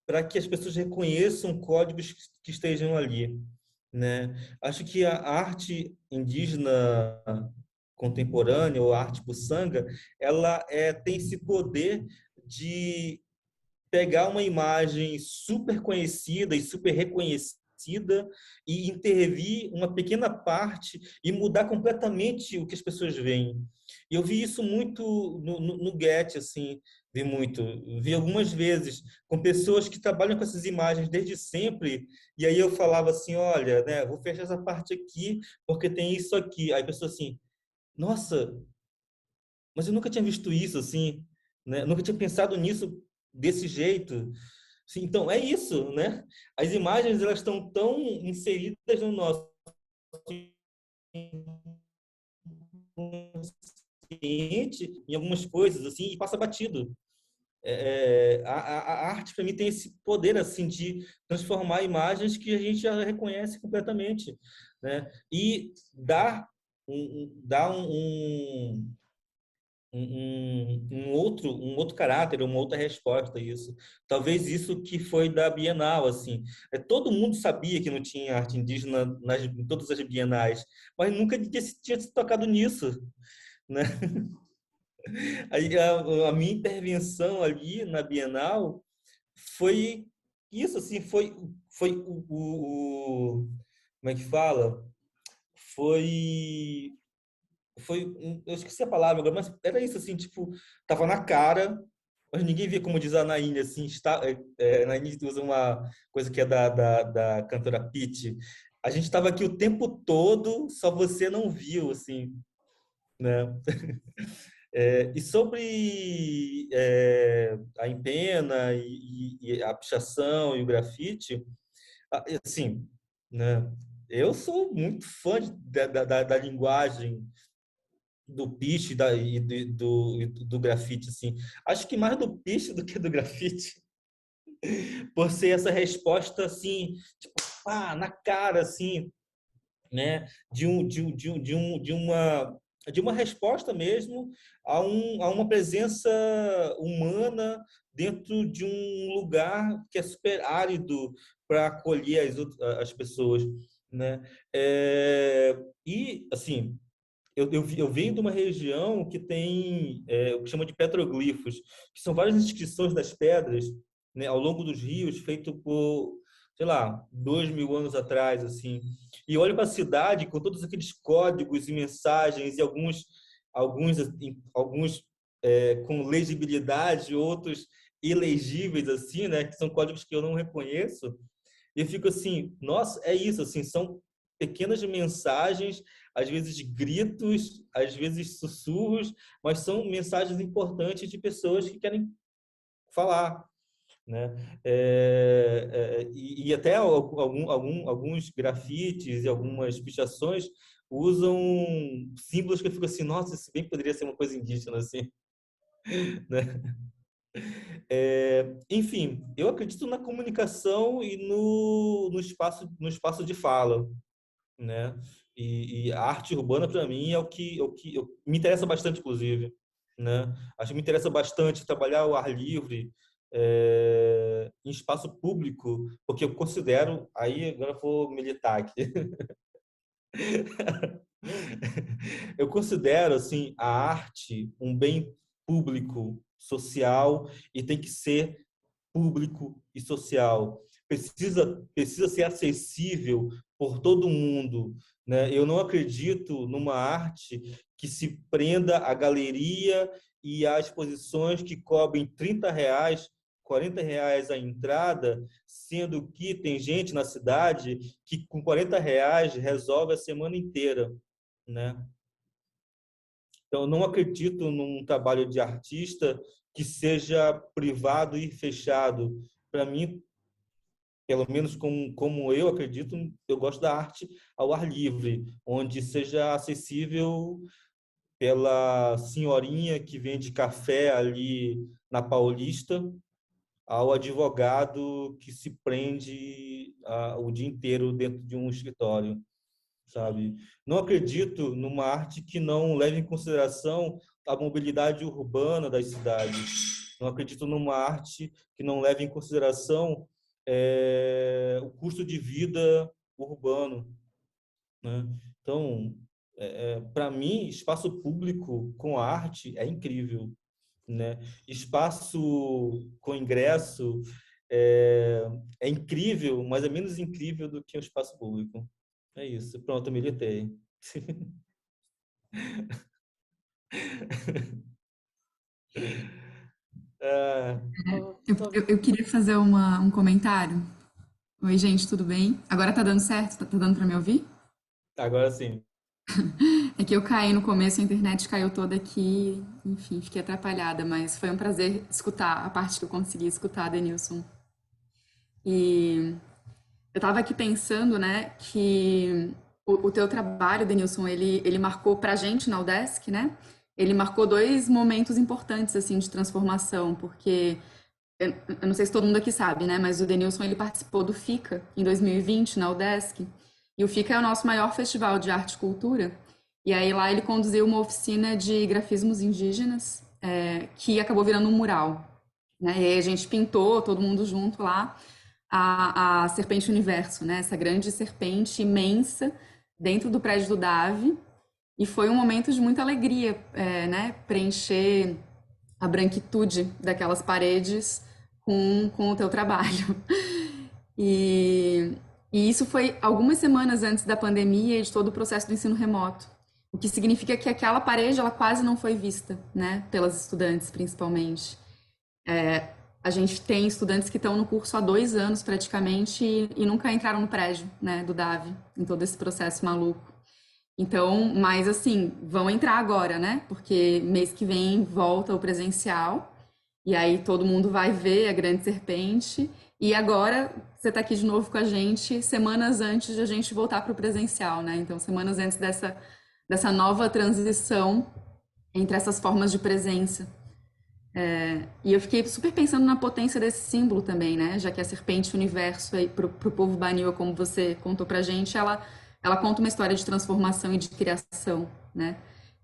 para que as pessoas reconheçam códigos que estejam ali, né? Acho que a arte indígena contemporânea, ou a arte puçanga, ela tem esse poder de pegar uma imagem super conhecida e super reconhecida e intervir uma pequena parte e mudar completamente o que as pessoas veem. E eu vi isso muito no Goethe, assim, vi algumas vezes com pessoas que trabalham com essas imagens desde sempre, e aí eu falava assim, olha, né, vou fechar essa parte aqui porque tem isso aqui. Aí a pessoa assim, nossa, mas eu nunca tinha visto isso assim, né? Nunca tinha pensado nisso desse jeito. Sim, então é isso, né? As imagens elas estão tão inseridas no nosso consciente em algumas coisas, assim, e passa batido. A arte, para mim, tem esse poder, assim, de transformar imagens que a gente já reconhece completamente, né? E dar um outro caráter, uma outra resposta a isso. Talvez isso que foi da Bienal, assim. Todo mundo sabia que não tinha arte indígena em todas as bienais, mas nunca tinha se tocado nisso, né? Aí a minha intervenção ali na Bienal foi isso, assim, foi como é que fala? Eu esqueci a palavra agora, mas era isso, assim, tipo, tava na cara, mas ninguém via, como diz a Naine, assim, a Naine usa uma coisa que é da cantora Pitty. A gente estava aqui o tempo todo, só você não viu, assim, né? E sobre a empena e a pichação e o grafite, assim, né? Eu sou muito fã da linguagem do piche e do grafite, assim. Acho que mais do piche do que do grafite, por ser essa resposta, assim, tipo, na cara, assim, né, de uma resposta mesmo a uma presença humana dentro de um lugar que é super árido para acolher as pessoas, né? E, assim, eu venho de uma região que tem o que chama de petroglifos, que são várias inscrições das pedras, né, ao longo dos rios, feito por, sei lá, 2.000 anos atrás, assim. E olho para a cidade com todos aqueles códigos e mensagens, e alguns com legibilidade, outros ilegíveis, assim, né, que são códigos que eu não reconheço. E eu fico assim, nossa, é isso, assim, são pequenas mensagens, às vezes gritos, às vezes sussurros, mas são mensagens importantes de pessoas que querem falar, né? E até alguns grafites e algumas pichações usam símbolos que eu fico assim, nossa, isso bem poderia ser uma coisa indígena, assim, né? Enfim, eu acredito na comunicação e no espaço de fala, né? E a arte urbana, para mim, é o que me interessa bastante, inclusive, né? Acho que me interessa bastante trabalhar o ar livre em espaço público, porque eu considero, aí agora eu vou militar aqui, eu considero assim a arte um bem público, social, e tem que ser público e social. Precisa ser acessível por todo mundo, né? Eu não acredito numa arte que se prenda à galeria e às exposições que cobrem R$ 30, R$ 40 a entrada, sendo que tem gente na cidade que com R$ 40 resolve a semana inteira, né? Então, eu não acredito num trabalho de artista que seja privado e fechado. Para mim, pelo menos como eu acredito, eu gosto da arte ao ar livre, onde seja acessível pela senhorinha que vende café ali na Paulista, ao advogado que se prende o dia inteiro dentro de um escritório, sabe? Não acredito numa arte que não leve em consideração a mobilidade urbana das cidades. Não acredito numa arte que não leve em consideração o custo de vida urbano, né? Então, para mim, espaço público com arte é incrível, né? Espaço com ingresso é incrível, mas é menos incrível do que o espaço público. É isso. Pronto, eu militei. Ah, Eu queria fazer um comentário. Oi, gente, tudo bem? Agora tá dando certo? Tá dando para me ouvir? agora sim. É que eu caí no começo, a internet caiu toda aqui, enfim, fiquei atrapalhada, mas foi um prazer escutar a parte que eu consegui escutar, Denilson. E eu tava aqui pensando, né, que O teu trabalho, Denilson, ele marcou pra gente na UDESC, né? Ele marcou dois momentos importantes, assim, de transformação, porque eu não sei se todo mundo aqui sabe, né? Mas o Denilson, ele participou do FICA em 2020, na UDESC. E o FICA é o nosso maior festival de arte e cultura. E aí lá ele conduziu uma oficina de grafismos indígenas, que acabou virando um mural, né? E aí a gente pintou, todo mundo junto lá, a Serpente Universo, né? Essa grande serpente imensa dentro do prédio do DAV. E foi um momento de muita alegria, né? Preencher a branquitude daquelas paredes com o teu trabalho. E, e isso foi algumas semanas antes da pandemia e de todo o processo do ensino remoto. O que significa que aquela parede ela quase não foi vista, né? Pelas estudantes, principalmente. A gente tem estudantes que estão no curso há 2 anos praticamente e nunca entraram no prédio, né, do DAV, em todo esse processo maluco. Então, mas assim, vão entrar agora, né? Porque mês que vem volta o presencial e aí todo mundo vai ver a Grande Serpente. E agora você está aqui de novo com a gente, semanas antes de a gente voltar para o presencial, né? Então, semanas antes dessa nova transição entre essas formas de presença. E eu fiquei super pensando na potência desse símbolo também, né? Já que a serpente universo aí pro povo Baniwa, como você contou pra gente, ela conta uma história de transformação e de criação, né?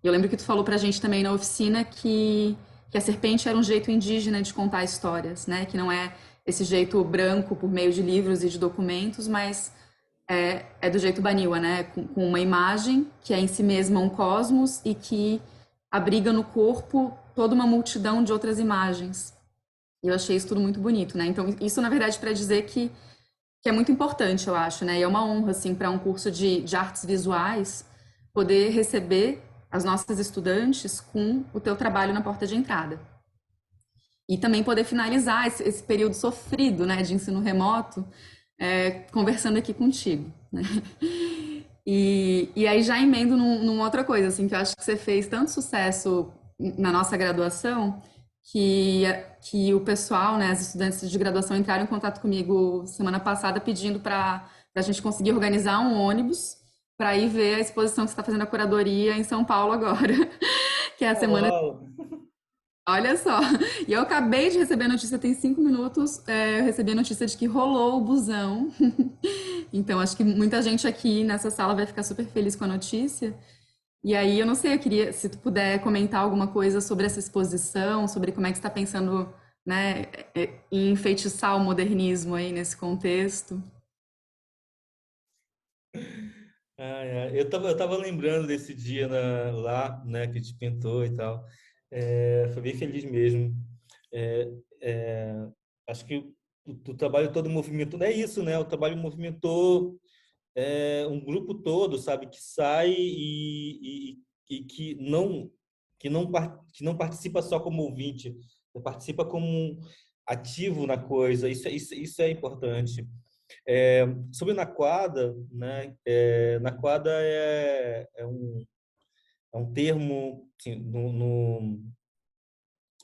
E eu lembro que tu falou pra gente também na oficina que a serpente era um jeito indígena de contar histórias, né? Que não é esse jeito branco por meio de livros e de documentos, mas é do jeito Baniwa, né? Com uma imagem que é em si mesma um cosmos e que abriga no corpo toda uma multidão de outras imagens. E eu achei isso tudo muito bonito, né? Então, isso, na verdade, para dizer que é muito importante, eu acho, né? E é uma honra, assim, para um curso de artes visuais poder receber as nossas estudantes com o teu trabalho na porta de entrada. E também poder finalizar esse período sofrido, né, de ensino remoto, conversando aqui contigo, né? E aí já emendo numa outra coisa, assim, que eu acho que você fez tanto sucesso na nossa graduação, que o pessoal, né, as estudantes de graduação entraram em contato comigo semana passada pedindo para a gente conseguir organizar um ônibus para ir ver a exposição que você está fazendo a curadoria em São Paulo agora, que é a semana. Uau! Olha só, e eu acabei de receber a notícia, tem 5 minutos, eu recebi a notícia de que rolou o busão. Então, acho que muita gente aqui nessa sala vai ficar super feliz com a notícia. E aí, eu não sei, eu queria, se tu puder comentar alguma coisa sobre essa exposição, sobre como é que você está pensando, né, em enfeitiçar o modernismo aí nesse contexto. Eu tava lembrando desse dia lá, né, que te pintou e tal. Foi bem feliz mesmo. É, é, Acho que o trabalho todo movimentou, é isso, né? O trabalho movimentou um grupo todo, sabe, que sai e que não participa só como ouvinte, participa como um ativo na coisa. Isso é importante. Sobre Naquadra, né? Naquadra é um termo assim,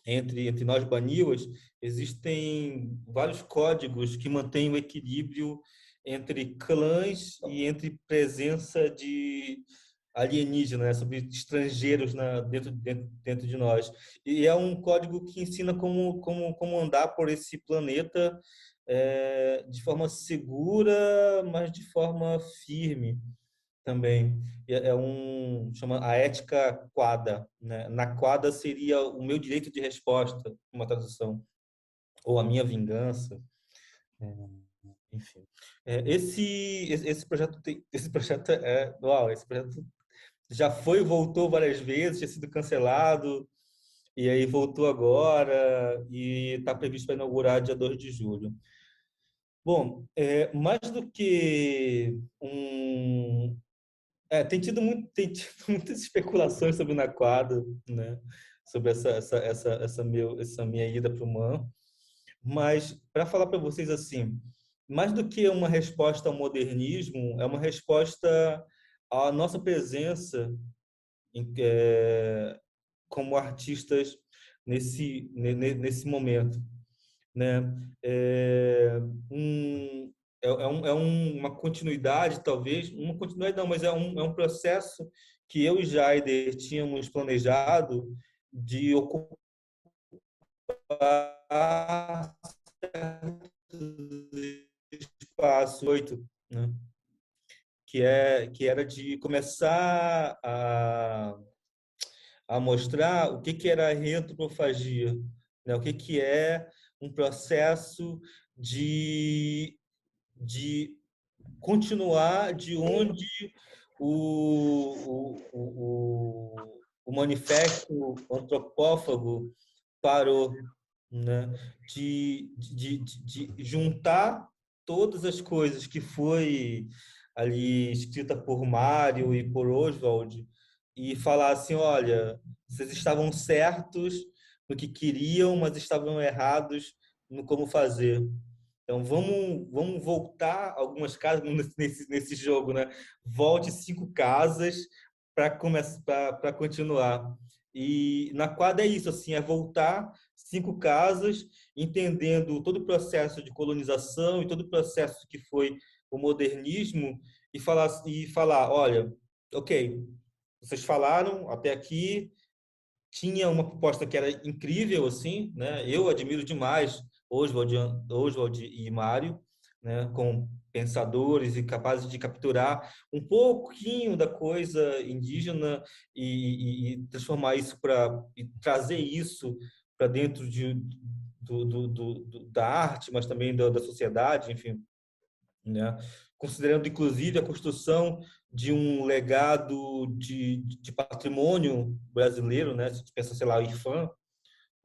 entre nós baniwas, existem vários códigos que mantêm o equilíbrio entre clãs e entre presença de alienígenas, né, sobre estrangeiros dentro de nós. E é um código que ensina como andar por esse planeta de forma segura, mas de forma firme também. Chama a ética quadra, né? Na quadra seria o meu direito de resposta, uma tradução, ou a minha vingança, enfim. Esse projeto esse projeto já foi e voltou várias vezes, tinha sido cancelado e aí voltou agora e está previsto para inaugurar dia 2 de julho. Bom, mais do que tem tido muitas especulações sobre o Naquadra, né? Sobre essa minha ida para o MAN. Mas, para falar para vocês assim, mais do que uma resposta ao modernismo, é uma resposta à nossa presença como artistas nesse momento, né? uma continuidade, talvez, uma continuidade não, mas é um processo que eu e Jaider tínhamos planejado de ocupar espaço 8, né? Que era de começar a mostrar o que era a reantropofagia, né? O que é um processo de continuar de onde o manifesto antropófago parou, né? De juntar todas as coisas que foi ali escrita por Mário e por Oswald e falar assim, olha, vocês estavam certos no que queriam, mas estavam errados no como fazer. Então vamos voltar algumas casas nesse jogo, né? Volte 5 casas para começar para continuar. E na quadra é isso, assim, é voltar 5 casas, entendendo todo o processo de colonização e todo o processo que foi o modernismo e falar, olha, ok, vocês falaram até aqui, tinha uma proposta que era incrível, assim, né? Eu admiro demais Oswald e Mário, né? Com pensadores e capazes de capturar um pouquinho da coisa indígena e transformar isso e trazer isso para dentro da arte, mas também da sociedade, enfim, né? Considerando inclusive a construção de um legado de patrimônio brasileiro, né? Se a gente pensa, sei lá, o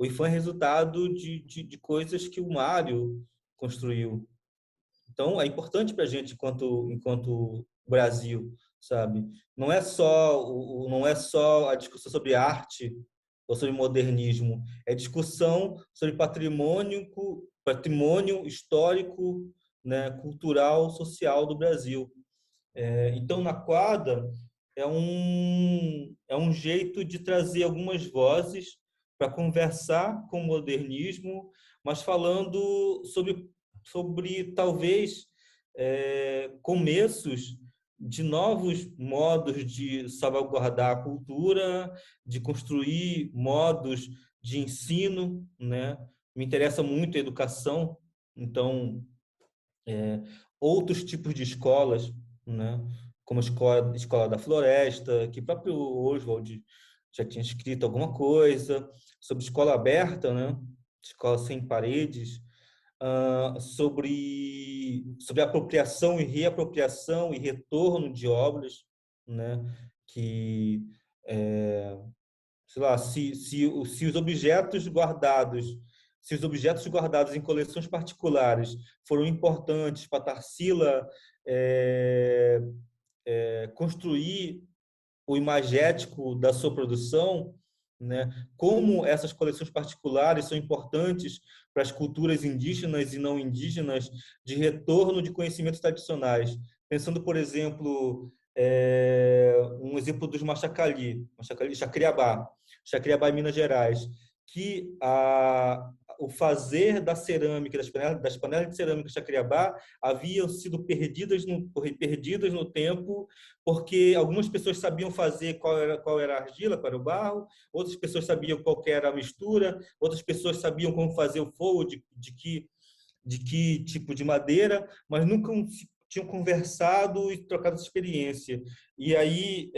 IFAM é resultado de coisas que o Mário construiu. Então, é importante para a gente enquanto Brasil, sabe? Não é só a discussão sobre arte ou sobre modernismo, é discussão sobre patrimônio histórico, né, cultural, social do Brasil. Então, na quadra, é um jeito de trazer algumas vozes para conversar com o modernismo, mas falando sobre talvez, começos de novos modos de salvaguardar a cultura, de construir modos de ensino, né? Me interessa muito a educação, então outros tipos de escolas, né? Como a escola da Floresta, que o próprio Oswald já tinha escrito alguma coisa, sobre escola aberta, né? Escola sem paredes, sobre apropriação e reapropriação e retorno de obras, né? Que, sei lá, se os objetos guardados em coleções particulares foram importantes para Tarsila construir o imagético da sua produção, né? Como essas coleções particulares são importantes para as culturas indígenas e não indígenas de retorno de conhecimentos tradicionais. Pensando, por exemplo, um exemplo dos Chacriabá em Minas Gerais, que o fazer da cerâmica, das panelas de cerâmica Chacriabá haviam sido perdidas no tempo, porque algumas pessoas sabiam fazer qual era a argila, qual era o barro, outras pessoas sabiam qual era a mistura, outras pessoas sabiam como fazer o fogo, de que tipo de madeira, mas nunca tinham conversado e trocado essa experiência. E aí,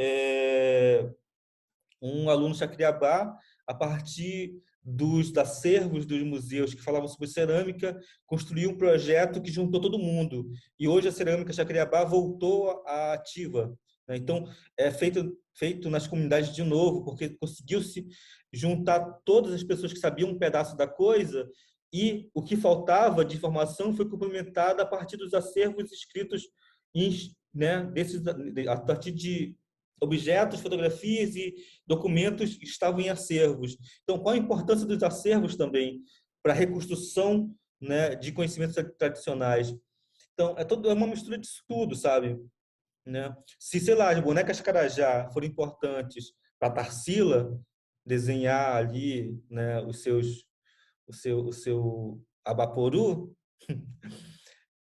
um aluno Chacriabá, a partir dos acervos dos museus que falavam sobre cerâmica, construiu um projeto que juntou todo mundo. E hoje a cerâmica Chacriabá voltou à ativa, né? Então, é feito nas comunidades de novo, porque conseguiu-se juntar todas as pessoas que sabiam um pedaço da coisa e o que faltava de informação foi complementada a partir dos acervos escritos né, a partir de objetos, fotografias e documentos estavam em acervos. Então, qual a importância dos acervos também para a reconstrução, né, de conhecimentos tradicionais? Então, é uma mistura disso tudo, sabe? Né? Se, sei lá, as bonecas Carajá foram importantes para Tarsila desenhar ali, né, o seu Abaporu,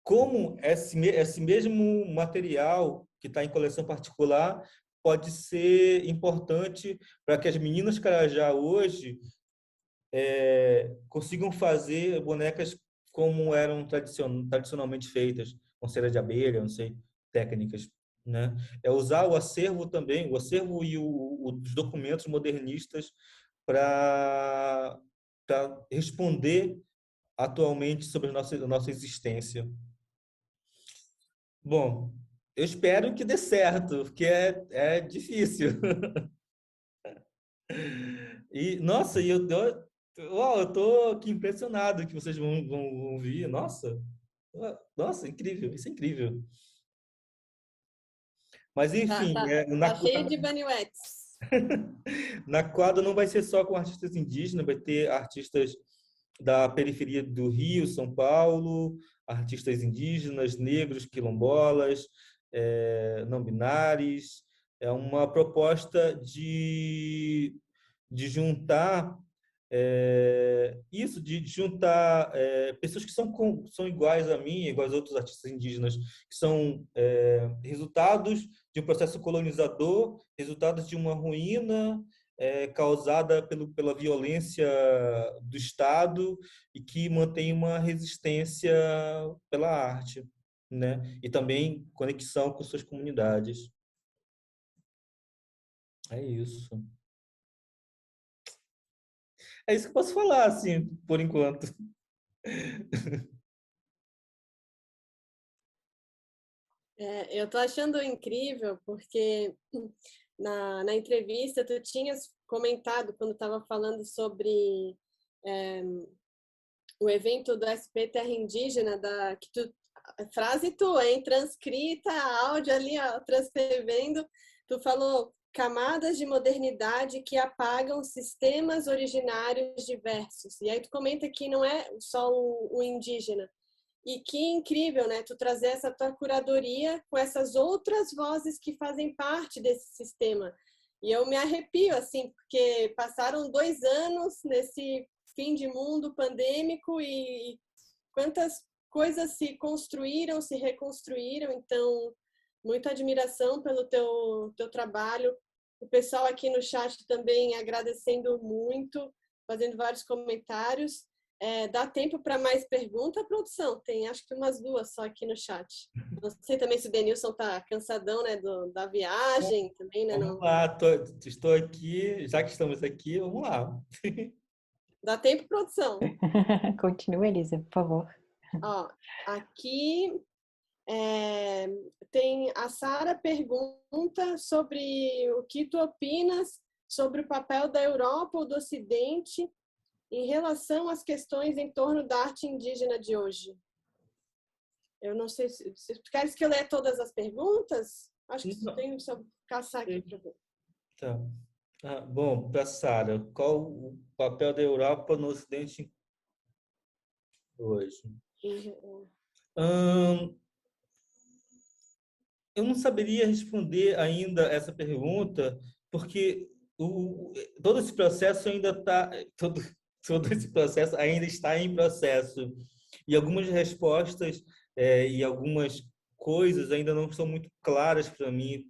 como esse mesmo material que está em coleção particular pode ser importante para que as meninas Carajá hoje consigam fazer bonecas como eram tradicionalmente feitas, com cera de abelha, não sei, técnicas, né? É usar o acervo também, o acervo e os documentos modernistas para responder atualmente sobre a nossa existência. Bom, eu espero que dê certo, porque é difícil. E, nossa, uau, eu tô aqui impressionado que vocês vão vir. Nossa, incrível, isso é incrível. Mas, enfim, Tá cheio de baniwetes. na quadra não vai ser só com artistas indígenas, vai ter artistas da periferia do Rio, São Paulo, artistas indígenas, negros, quilombolas, não binários. É uma proposta de juntar de juntar pessoas que são iguais a mim, iguais a outros artistas indígenas, que são resultados de um processo colonizador, resultados de uma ruína causada pela violência do Estado e que mantém uma resistência pela arte, né? E também conexão com suas comunidades. É isso. É isso que eu posso falar, assim, por enquanto. Eu tô achando incrível porque na entrevista tu tinhas comentado quando estava falando sobre o evento do SP Terra Indígena, frase tua, hein? Transcrita, áudio ali, ó, transcrevendo, tu falou camadas de modernidade que apagam sistemas originários diversos. E aí tu comenta que não é só o indígena. E que incrível, né? Tu trazer essa tua curadoria com essas outras vozes que fazem parte desse sistema. E eu me arrepio, assim, porque passaram 2 anos nesse fim de mundo pandêmico e quantas coisas se construíram, se reconstruíram. Então, muita admiração pelo teu trabalho. O pessoal aqui no chat também agradecendo muito, fazendo vários comentários. Dá tempo para mais pergunta, produção? Tem acho que umas 2 só aqui no chat. Não sei também se o Denilson está cansadão, né, da viagem também, né? Vamos lá, estou aqui, já que estamos aqui, vamos lá. Dá tempo, produção? Continua, Elisa, por favor. Ó, aqui tem a Sara pergunta sobre o que tu opinas sobre o papel da Europa ou do Ocidente em relação às questões em torno da arte indígena de hoje. Eu não sei se tu queres que eu leia todas as perguntas? Acho que tem que caçar aqui para ver. Tá. Bom, para Sara, qual o papel da Europa no Ocidente hoje? Eu não saberia responder ainda essa pergunta, porque todo esse processo ainda está todo esse processo ainda está em processo e algumas respostas e algumas coisas ainda não são muito claras para mim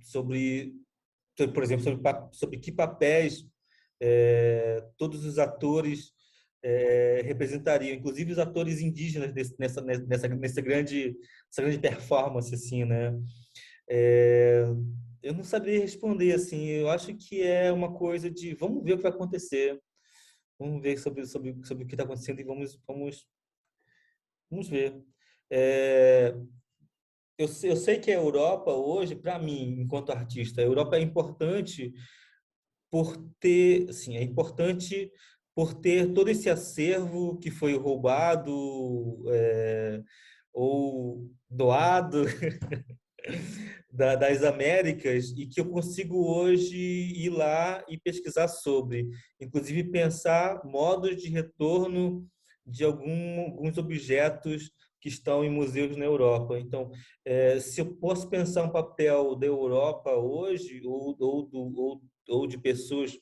sobre, por exemplo, sobre que papéis todos os atores representariam, inclusive os atores indígenas nessa grande performance, assim, né? Eu não saberia responder, assim. Eu acho que é uma coisa de vamos ver o que vai acontecer, vamos ver sobre o que está acontecendo e vamos ver. Eu sei que a Europa hoje, para mim, enquanto artista, a Europa é importante por ter, assim, por ter todo esse acervo que foi roubado ou doado das Américas e que eu consigo hoje ir lá e pesquisar sobre, inclusive pensar modos de retorno de alguns objetos que estão em museus na Europa. Então, se eu posso pensar um papel da Europa hoje ou de pessoas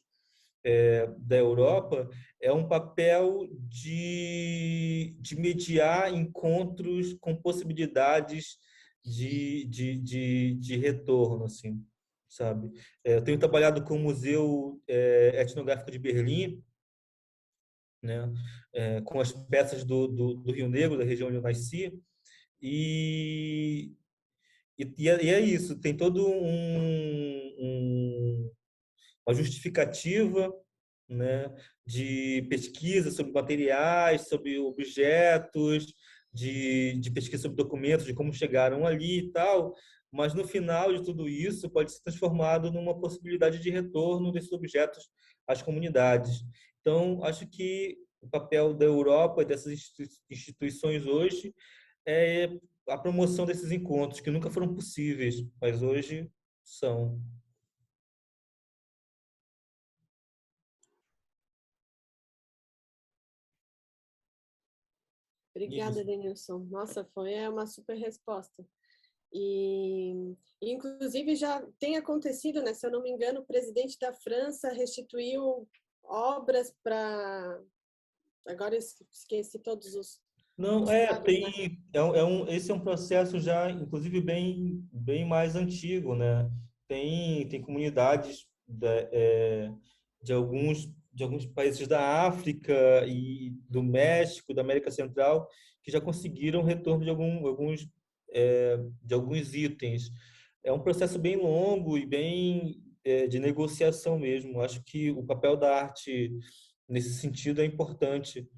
da Europa é um papel de mediar encontros com possibilidades de retorno, assim, sabe? Eu tenho trabalhado com o Museu Etnográfico de Berlim, né? Com as peças do Rio Negro, da região onde eu nasci, e é isso, tem todo uma justificativa, né, de pesquisa sobre materiais, sobre objetos, de pesquisa sobre documentos, de como chegaram ali e tal, mas no final de tudo isso pode ser transformado numa possibilidade de retorno desses objetos às comunidades. Então, acho que o papel da Europa e dessas instituições hoje é a promoção desses encontros, que nunca foram possíveis, mas hoje são. Obrigada, Denilson. Nossa, foi uma super resposta. Inclusive, já tem acontecido, né? Se eu não me engano, o presidente da França restituiu obras para... Agora eu esqueci todos os... Não, estados, né? esse é um processo já, inclusive, bem mais antigo, né? Tem comunidades de alguns países da África e do México, da América Central, que já conseguiram retorno de alguns itens. É um processo bem longo e bem de negociação mesmo. Acho que o papel da arte nesse sentido é importante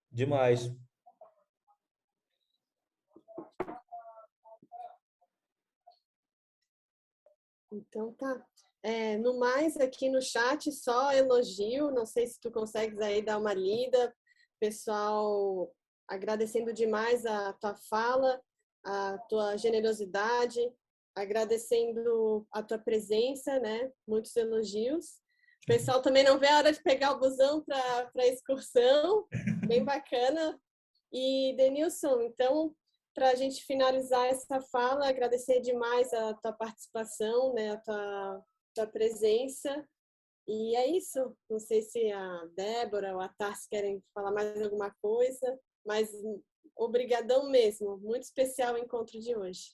demais. Então tá. No mais, aqui no chat, só elogio. Não sei se tu consegues aí dar uma lida. Pessoal, agradecendo demais a tua fala, a tua generosidade, agradecendo a tua presença, né? Muitos elogios. O pessoal também não vê a hora de pegar o busão para a excursão. Bem bacana. E, Denilson, então, para a gente finalizar essa fala, agradecer demais a tua participação, né, a tua presença. E é isso. Não sei se a Débora ou a Tarsi querem falar mais alguma coisa, mas obrigadão mesmo. Muito especial o encontro de hoje.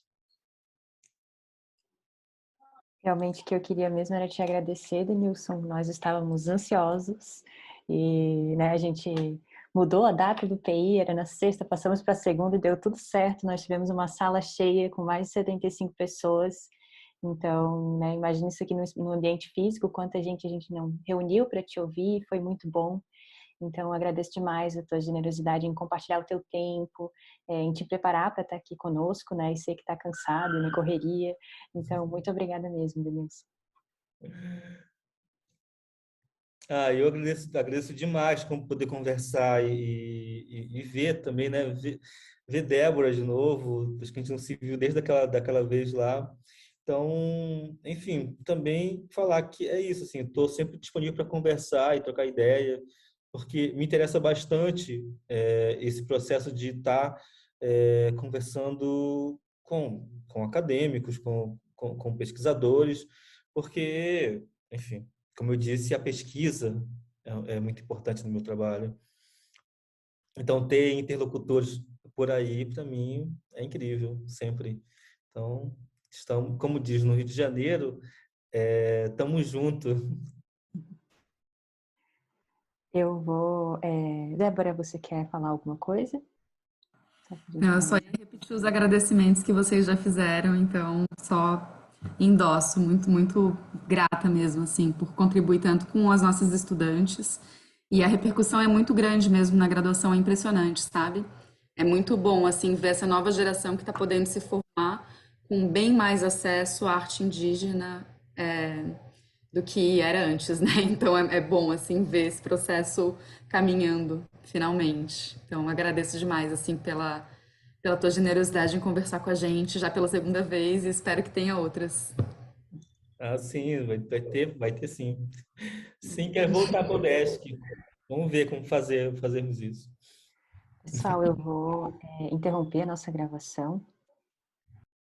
Realmente o que eu queria mesmo era te agradecer, Denilson. Nós estávamos ansiosos e, né, a gente mudou a data do PI, era na sexta, passamos para a segunda e deu tudo certo. Nós tivemos uma sala cheia com mais de 75 pessoas. Então, né, imagina isso aqui no ambiente físico, quanta gente a gente não reuniu para te ouvir, foi muito bom. Então, agradeço demais a tua generosidade em compartilhar o teu tempo, em te preparar para estar aqui conosco, né? E sei que está cansado, na correria. Então, muito obrigada mesmo, Denilson. Eu agradeço demais como poder conversar e ver também, né? Ver Débora de novo, acho que a gente não se viu desde daquela vez lá. Então, enfim, também falar que é isso, assim, estou sempre disponível para conversar e trocar ideia, porque me interessa bastante esse processo de estar conversando com acadêmicos, com pesquisadores, porque, enfim, como eu disse, a pesquisa é muito importante no meu trabalho. Então, ter interlocutores por aí, para mim, é incrível, sempre. Então, estamos, como diz no Rio de Janeiro, estamos juntos. Eu vou... Débora, você quer falar alguma coisa? Não, eu só ia repetir os agradecimentos que vocês já fizeram, então só endosso, muito, muito grata mesmo, assim, por contribuir tanto com as nossas estudantes. E a repercussão é muito grande mesmo na graduação, é impressionante, sabe? É muito bom, assim, ver essa nova geração que está podendo se formar com bem mais acesso à arte indígena do que era antes, né? Então é bom, assim, ver esse processo caminhando, finalmente. Então agradeço demais, assim, pela tua generosidade em conversar com a gente já pela segunda vez e espero que tenha outras. Sim, vai ter sim. Sim, quer voltar para o Desk. Vamos ver como fazermos isso. Pessoal, eu vou interromper a nossa gravação